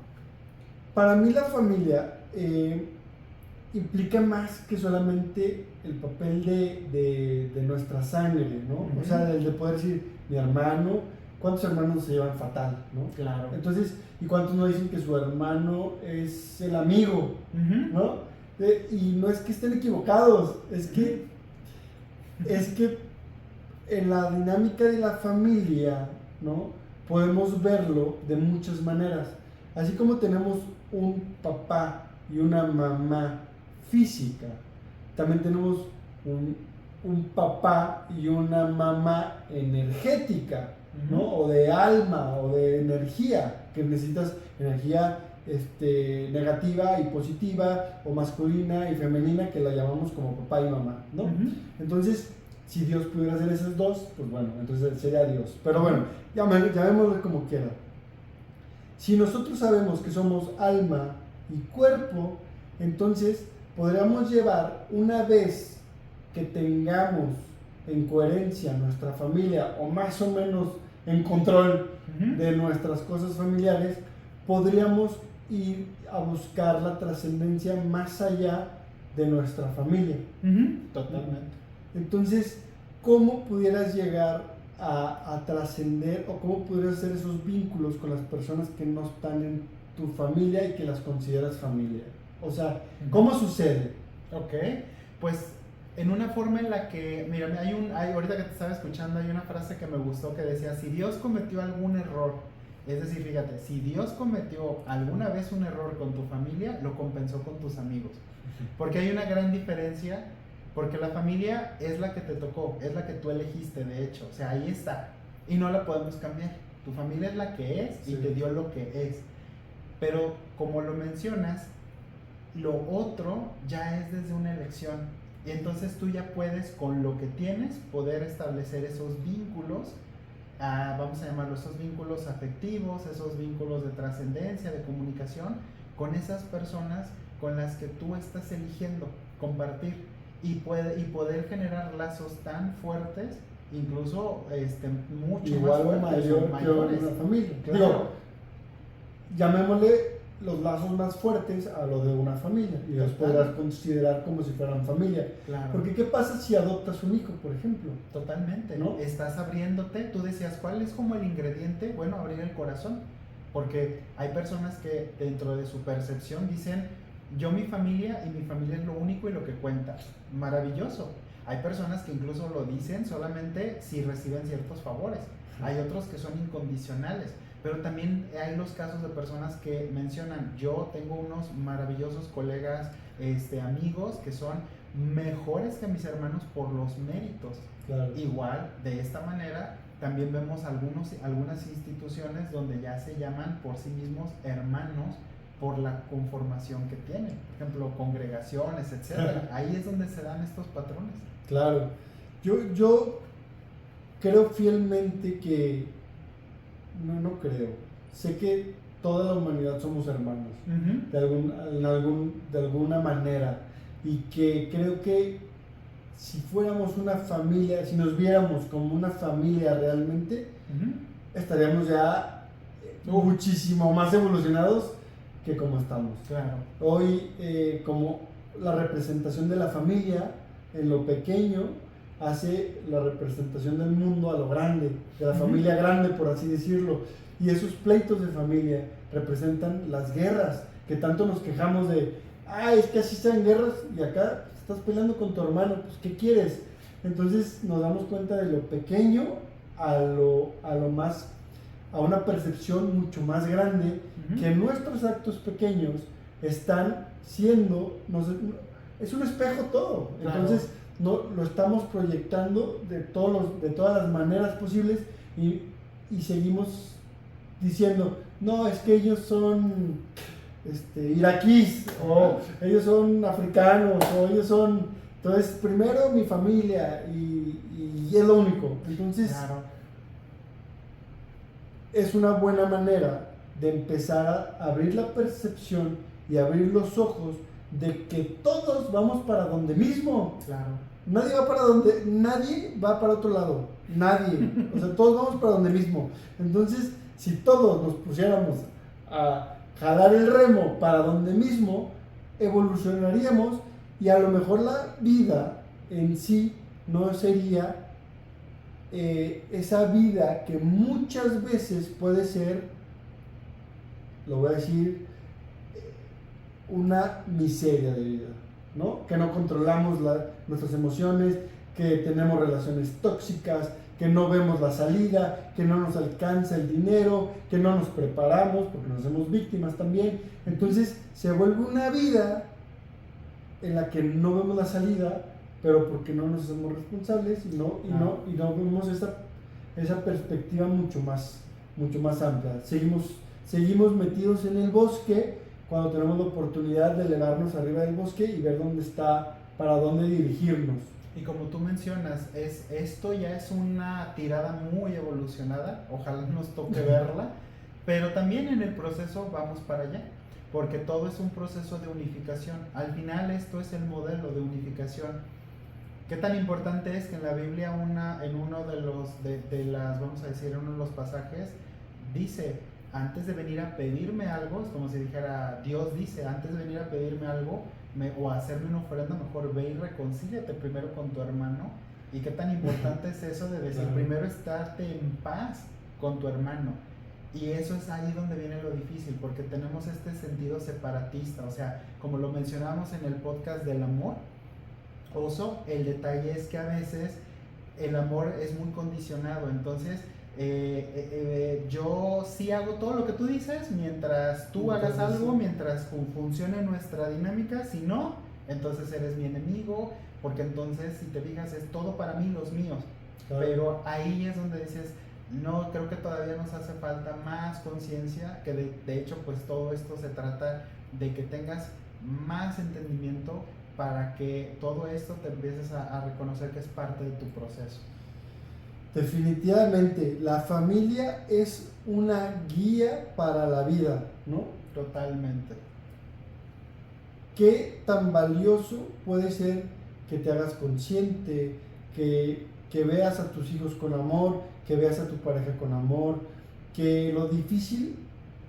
Speaker 1: para mí la familia implica más que solamente el papel de nuestra sangre, ¿no?
Speaker 2: Uh-huh.
Speaker 1: O sea, el de poder decir, mi hermano, ¿cuántos hermanos se llevan fatal, no?
Speaker 2: Claro.
Speaker 1: Entonces, ¿y cuántos no dicen que su hermano es el amigo,
Speaker 2: uh-huh.
Speaker 1: ¿no? Y no es que estén equivocados, es que en la dinámica de la familia, ¿no? Podemos verlo de muchas maneras. Así como tenemos un papá y una mamá física, también tenemos un papá y una mamá energética, ¿no? O de alma, o de energía, que necesitas energía negativa y positiva, o masculina y femenina, que la llamamos como papá y mamá, ¿no? Uh-huh. Entonces, si Dios pudiera hacer esas dos, pues bueno, entonces sería Dios. Pero bueno, llamémoslo como quiera. Si nosotros sabemos que somos alma y cuerpo, entonces podríamos llevar, una vez que tengamos en coherencia nuestra familia, o más o menos en control uh-huh. de nuestras cosas familiares, podríamos ir a buscar la trascendencia más allá de nuestra familia.
Speaker 2: Uh-huh. Totalmente.
Speaker 1: Entonces, ¿cómo pudieras llegar a trascender, o cómo pudieras hacer esos vínculos con las personas que no están en tu familia y que las consideras familia? O sea, ¿cómo sucede?
Speaker 2: Ok, pues en una forma en la que, mira, ahorita que te estaba escuchando, hay una frase que me gustó que decía, si Dios cometió algún error, es decir, fíjate, si Dios cometió alguna vez un error con tu familia, lo compensó con tus amigos. Porque hay una gran diferencia, porque la familia es la que te tocó, es la que tú elegiste, de hecho, o sea, ahí está, y no la podemos cambiar. Tu familia es la que es y te dio lo que es. Pero como lo mencionas, lo otro ya es desde una elección. Y entonces tú ya puedes, con lo que tienes, poder establecer esos vínculos, vamos a llamarlo esos vínculos afectivos, esos vínculos de trascendencia, de comunicación, con esas personas con las que tú estás eligiendo compartir. Y poder generar lazos tan fuertes, incluso mucho
Speaker 1: igual
Speaker 2: más fuertes o
Speaker 1: mayores que una familia.
Speaker 2: Claro.
Speaker 1: Digo, llamémosle los lazos más fuertes a lo de una familia, y los podrás considerar como si fueran familia.
Speaker 2: Claro.
Speaker 1: Porque ¿qué pasa si adoptas un hijo, por ejemplo?
Speaker 2: Totalmente,
Speaker 1: ¿no?
Speaker 2: Estás abriéndote. Tú decías, ¿cuál es como el ingrediente? Bueno, abrir el corazón, porque hay personas que dentro de su percepción dicen, yo mi familia, y mi familia es lo único y lo que cuenta. Maravilloso. Hay personas que incluso lo dicen solamente si reciben ciertos favores. Hay otros que son incondicionales. Pero también hay los casos de personas que mencionan, yo tengo unos maravillosos colegas, amigos, que son mejores que mis hermanos por los méritos.
Speaker 1: Claro.
Speaker 2: Igual, de esta manera, también vemos algunas instituciones donde ya se llaman por sí mismos hermanos, por la conformación que tienen, por ejemplo, congregaciones, etc. Ahí es donde se dan estos patrones.
Speaker 1: Claro, yo creo fielmente que, no creo, sé que toda la humanidad somos hermanos, uh-huh. de alguna manera, y que creo que si fuéramos una familia, si nos viéramos como una familia realmente, uh-huh. estaríamos ya muchísimo más evolucionados que como estamos.
Speaker 2: Claro.
Speaker 1: Hoy, como la representación de la familia en lo pequeño hace la representación del mundo a lo grande, de la familia grande, por así decirlo, y esos pleitos de familia representan las guerras, que tanto nos quejamos de, es que así están guerras, y acá estás peleando con tu hermano, pues ¿qué quieres? Entonces nos damos cuenta de lo pequeño a lo más, a una percepción mucho más grande, uh-huh. que nuestros actos pequeños están siendo, es un espejo todo, claro. Entonces lo estamos proyectando de todas las maneras posibles, y seguimos diciendo, no, es que ellos son iraquíes, o ellos son africanos, o ellos son, entonces primero mi familia, y es lo único. Entonces, claro. Es una buena manera de empezar a abrir la percepción y abrir los ojos de que todos vamos para donde mismo.
Speaker 2: Claro.
Speaker 1: Nadie va para otro lado. Nadie. O sea, todos vamos para donde mismo. Entonces, si todos nos pusiéramos a jalar el remo para donde mismo, evolucionaríamos y a lo mejor la vida en sí no sería esa vida que muchas veces puede ser, lo voy a decir, una miseria de vida, ¿no? Que no controlamos nuestras emociones, que tenemos relaciones tóxicas, que no vemos la salida, que no nos alcanza el dinero, que no nos preparamos porque nos hacemos víctimas también. Entonces se vuelve una vida en la que no vemos la salida, pero porque no nos hacemos responsables y no vemos esa perspectiva mucho más amplia. Seguimos metidos en el bosque cuando tenemos la oportunidad de elevarnos arriba del bosque y ver dónde está, para dónde dirigirnos.
Speaker 2: Y como tú mencionas, esto ya es una tirada muy evolucionada, ojalá nos toque verla, pero también en el proceso vamos para allá, porque todo es un proceso de unificación. Al final esto es el modelo de unificación. ¿Qué tan importante es que en la Biblia en uno de los pasajes dice, antes de venir a pedirme algo, es como si dijera, Dios dice, antes de venir a pedirme algo o hacerme una ofrenda, mejor ve y reconcíliate primero con tu hermano? ¿Y qué tan importante es eso de decir, claro, primero estarte en paz con tu hermano? Y eso es ahí donde viene lo difícil, porque tenemos este sentido separatista, o sea, como lo mencionábamos en el podcast del amor, Oso, el detalle es que a veces el amor es muy condicionado, entonces yo sí hago todo lo que tú dices mientras tú hagas algo, mientras funcione nuestra dinámica. Si no, entonces eres mi enemigo, porque entonces, si te fijas, es todo para mí, los míos. Claro. Pero ahí es donde dices, no, creo que todavía nos hace falta más conciencia, que de hecho pues todo esto se trata de que tengas más entendimiento para que todo esto te empieces a reconocer que es parte de tu proceso.
Speaker 1: Definitivamente, la familia es una guía para la vida, ¿no?
Speaker 2: Totalmente.
Speaker 1: ¿Qué tan valioso puede ser que te hagas consciente, que veas a tus hijos con amor, que veas a tu pareja con amor, que lo difícil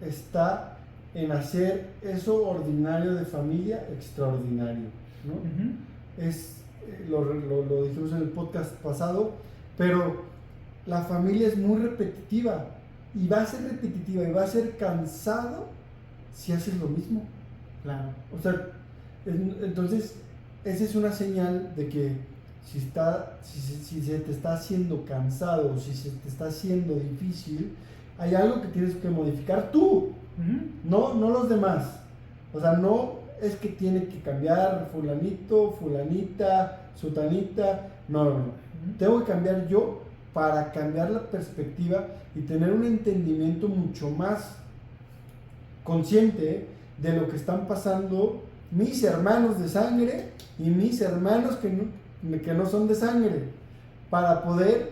Speaker 1: está en hacer eso ordinario de familia extraordinario, ¿no? Lo dijimos en el podcast pasado, pero la familia es muy repetitiva y va a ser repetitiva y va a ser cansado si haces lo mismo.
Speaker 2: Claro.
Speaker 1: O sea, entonces esa es una señal de que si se te está haciendo cansado o si se te está haciendo difícil, hay algo que tienes que modificar tú, no los demás. O sea, no es que tiene que cambiar fulanito, fulanita, sutanita, no. Tengo que cambiar yo para cambiar la perspectiva y tener un entendimiento mucho más consciente de lo que están pasando mis hermanos de sangre y mis hermanos que no son de sangre, para poder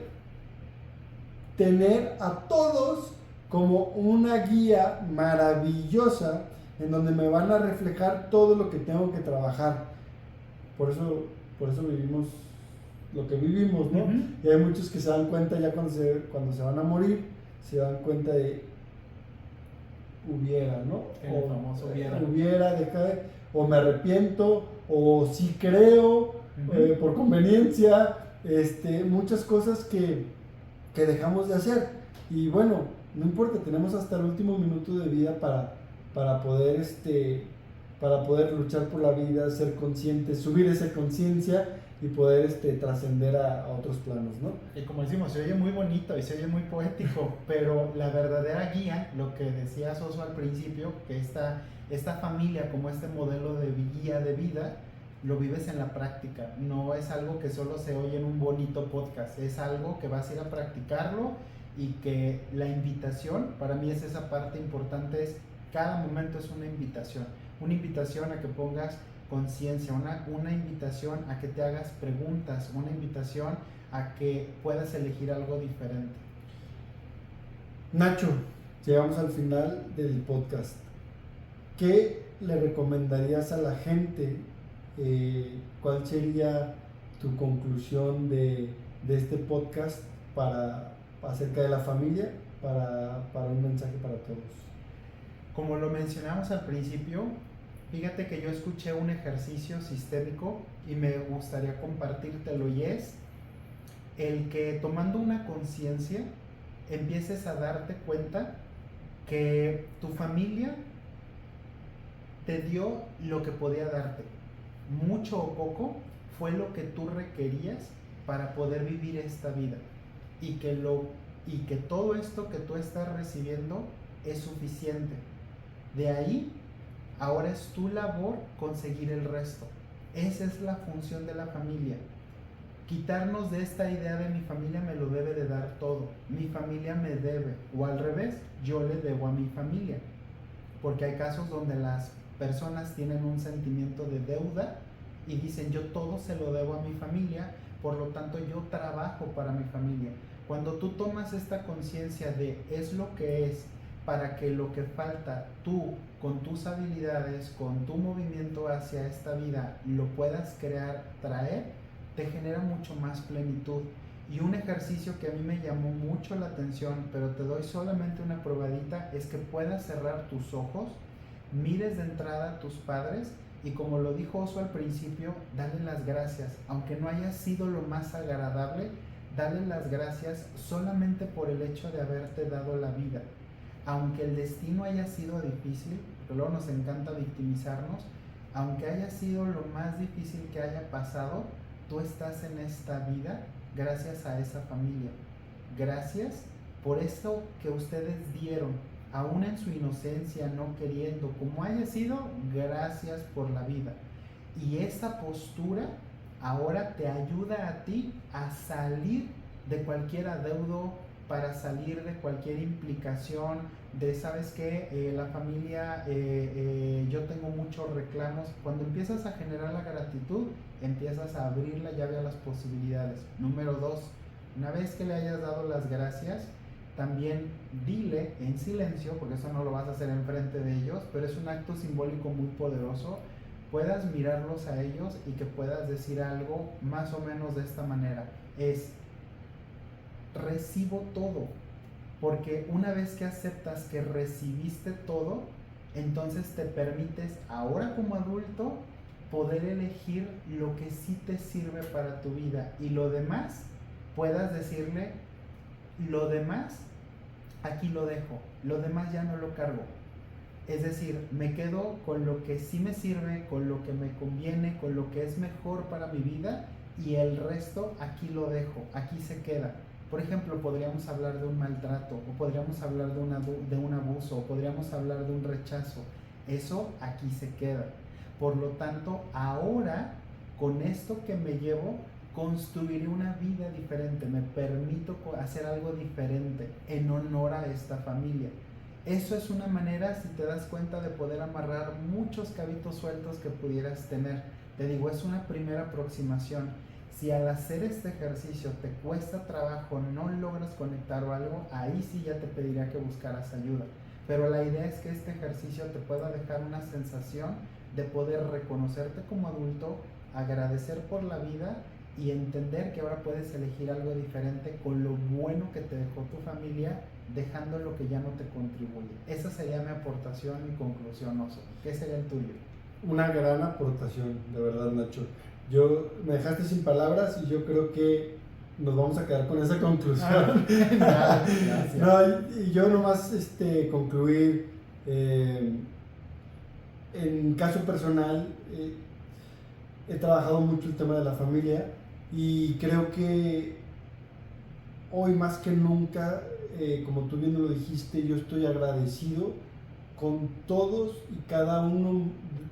Speaker 1: tener a todos como una guía maravillosa en donde me van a reflejar todo lo que tengo que trabajar. Por eso vivimos lo que vivimos, ¿no? Y hay muchos que se dan cuenta ya cuando se van a morir, se dan cuenta de hubiera, ¿no?
Speaker 2: El famoso
Speaker 1: hubiera, o me arrepiento, o sí creo, por conveniencia, muchas cosas que dejamos de hacer. Y bueno, no importa, tenemos hasta el último minuto de vida para poder luchar por la vida, ser conscientes, subir esa conciencia y poder trascender a otros planos, ¿no?
Speaker 2: Y como decimos, se oye muy bonito y se oye muy poético, pero la verdadera guía, lo que decía Soso al principio, que esta familia como este modelo de guía de vida, lo vives en la práctica. No es algo que solo se oye en un bonito podcast, es algo que vas a ir a practicarlo, y que la invitación, para mí es esa parte importante, es cada momento es una invitación a que pongas conciencia, una invitación a que te hagas preguntas, una invitación a que puedas elegir algo diferente.
Speaker 1: Nacho, llegamos al final del podcast. ¿Qué le recomendarías a la gente? ¿Cuál sería tu conclusión de este podcast acerca de la familia, para un mensaje para todos?
Speaker 2: Como lo mencionamos al principio, fíjate que yo escuché un ejercicio sistémico y me gustaría compartírtelo, y es el que tomando una conciencia empieces a darte cuenta que tu familia te dio lo que podía darte. Mucho o poco fue lo que tú requerías para poder vivir esta vida, y que todo esto que tú estás recibiendo es suficiente. De ahí, ahora es tu labor conseguir el resto. Esa es la función de la familia. Quitarnos de esta idea de mi familia me lo debe de dar todo, mi familia me debe, o al revés, yo le debo a mi familia. Porque hay casos donde las personas tienen un sentimiento de deuda y dicen, yo todo se lo debo a mi familia, por lo tanto yo trabajo para mi familia. Cuando tú tomas esta conciencia de es lo que es, para que lo que falta tú, con tus habilidades, con tu movimiento hacia esta vida, lo puedas crear, traer, te genera mucho más plenitud. Y un ejercicio que a mí me llamó mucho la atención, pero te doy solamente una probadita, es que puedas cerrar tus ojos, mires de entrada a tus padres y, como lo dijo Oso al principio, dale las gracias. Aunque no haya sido lo más agradable, dale las gracias solamente por el hecho de haberte dado la vida. Aunque el destino haya sido difícil, porque luego nos encanta victimizarnos, aunque haya sido lo más difícil que haya pasado, tú estás en esta vida gracias a esa familia. Gracias por eso que ustedes dieron, aún en su inocencia, no queriendo, como haya sido, gracias por la vida. Y esa postura ahora te ayuda a ti a salir de cualquier adeudo, para salir de cualquier implicación de, ¿sabes qué? La familia, yo tengo muchos reclamos. Cuando empiezas a generar la gratitud, empiezas a abrir la llave a las posibilidades. Número 2, una vez que le hayas dado las gracias, también dile en silencio, porque eso no lo vas a hacer enfrente de ellos, pero es un acto simbólico muy poderoso, puedas mirarlos a ellos y que puedas decir algo más o menos de esta manera. Es: recibo todo. Porque una vez que aceptas que recibiste todo, entonces te permites ahora como adulto poder elegir lo que sí te sirve para tu vida, y lo demás puedas decirle, lo demás aquí lo dejo, lo demás ya no lo cargo. Es decir, me quedo con lo que sí me sirve, con lo que me conviene, con lo que es mejor para mi vida, y el resto aquí lo dejo, aquí se queda. Por ejemplo, podríamos hablar de un maltrato, o podríamos hablar de un abuso, o podríamos hablar de un rechazo. Eso aquí se queda. Por lo tanto, ahora, con esto que me llevo, construiré una vida diferente, me permito hacer algo diferente en honor a esta familia. Eso es una manera, si te das cuenta, de poder amarrar muchos cabitos sueltos que pudieras tener. Te digo, es una primera aproximación. Si al hacer este ejercicio te cuesta trabajo, no logras conectar o algo, ahí sí ya te pediría que buscaras ayuda. Pero la idea es que este ejercicio te pueda dejar una sensación de poder reconocerte como adulto, agradecer por la vida y entender que ahora puedes elegir algo diferente con lo bueno que te dejó tu familia, dejando lo que ya no te contribuye. Esa sería mi aportación y conclusión, Oso. ¿Qué sería el tuyo?
Speaker 1: Una gran aportación, de verdad, Nacho. Me dejaste sin palabras y yo creo que nos vamos a quedar con esa conclusión.
Speaker 2: Gracias.
Speaker 1: No, y yo nomás concluir, en caso personal, he trabajado mucho el tema de la familia y creo que hoy más que nunca, como tú bien lo dijiste, yo estoy agradecido con todos y cada uno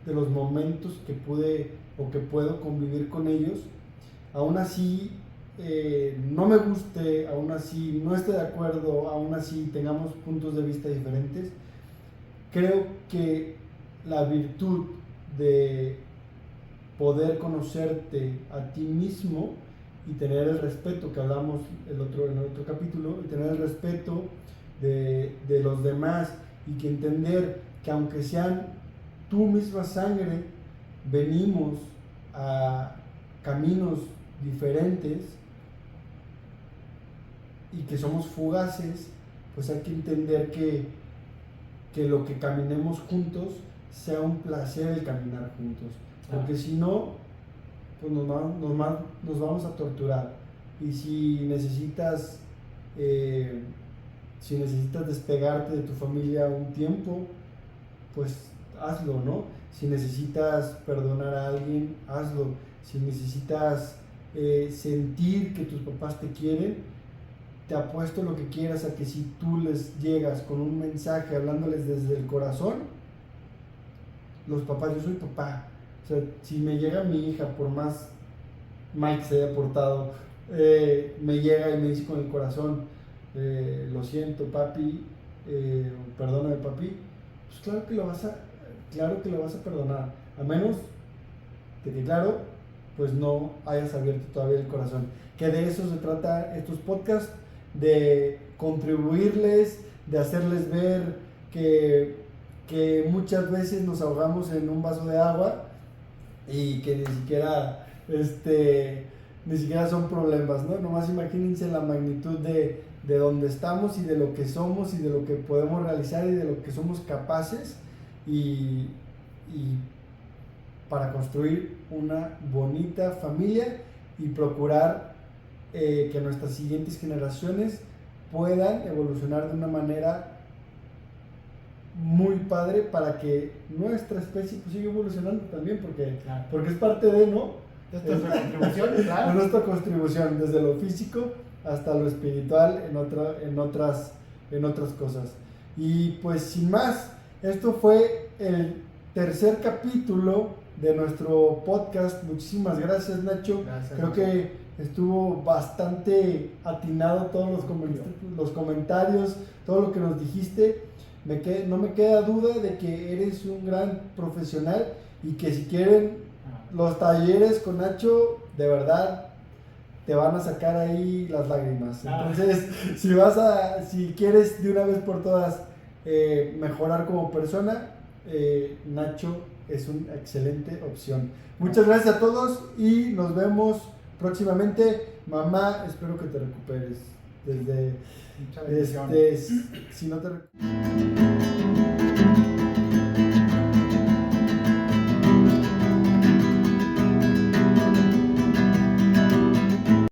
Speaker 1: de los momentos que pude o que puedo convivir con ellos. Aún así no me guste, aún así no esté de acuerdo, aún así tengamos puntos de vista diferentes, creo que la virtud de poder conocerte a ti mismo y tener el respeto que hablamos en el otro capítulo, y tener el respeto de los demás, y que entender que aunque sean tu misma sangre, venimos a caminos diferentes y que somos fugaces, pues hay que entender que que lo que caminemos juntos sea un placer el caminar juntos, porque si no, pues nos vamos a torturar. Y si necesitas despegarte de tu familia un tiempo, pues hazlo, ¿no? Si necesitas perdonar a alguien, hazlo. Si necesitas sentir que tus papás te quieren, te apuesto lo que quieras a que si tú les llegas con un mensaje hablándoles desde el corazón, los papás, yo soy papá, o sea, si me llega mi hija, por más mal que se haya portado, me llega y me dice con el corazón, lo siento papi, perdóname papi, pues claro que lo vas a perdonar, a menos de que, claro, pues no hayas abierto todavía el corazón. Que de eso se trata estos podcasts, de contribuirles, de hacerles ver que muchas veces nos ahogamos en un vaso de agua y que ni siquiera son problemas, ¿no? Nomás imagínense la magnitud de donde estamos y de lo que somos y de lo que podemos realizar y de lo que somos capaces y para construir una bonita familia y procurar que nuestras siguientes generaciones puedan evolucionar de una manera muy padre para que nuestra especie pues siga evolucionando también, porque es parte de, ¿no?
Speaker 2: Esta es nuestra contribución, claro.
Speaker 1: Nuestra contribución, desde lo físico hasta lo espiritual en otras cosas. Y pues sin más, esto fue el tercer capítulo de nuestro podcast. Muchísimas gracias, Nacho.
Speaker 2: Gracias,
Speaker 1: Creo que estuvo bastante atinado todos los comentarios, todo lo que nos dijiste. No me queda duda de que eres un gran profesional y que si quieren los talleres con Nacho, de verdad te van a sacar ahí las lágrimas. Entonces, si quieres de una vez por todas mejorar como persona, Nacho es una excelente opción. Muchas gracias a todos y nos vemos próximamente. Mamá, espero que te recuperes. Si no te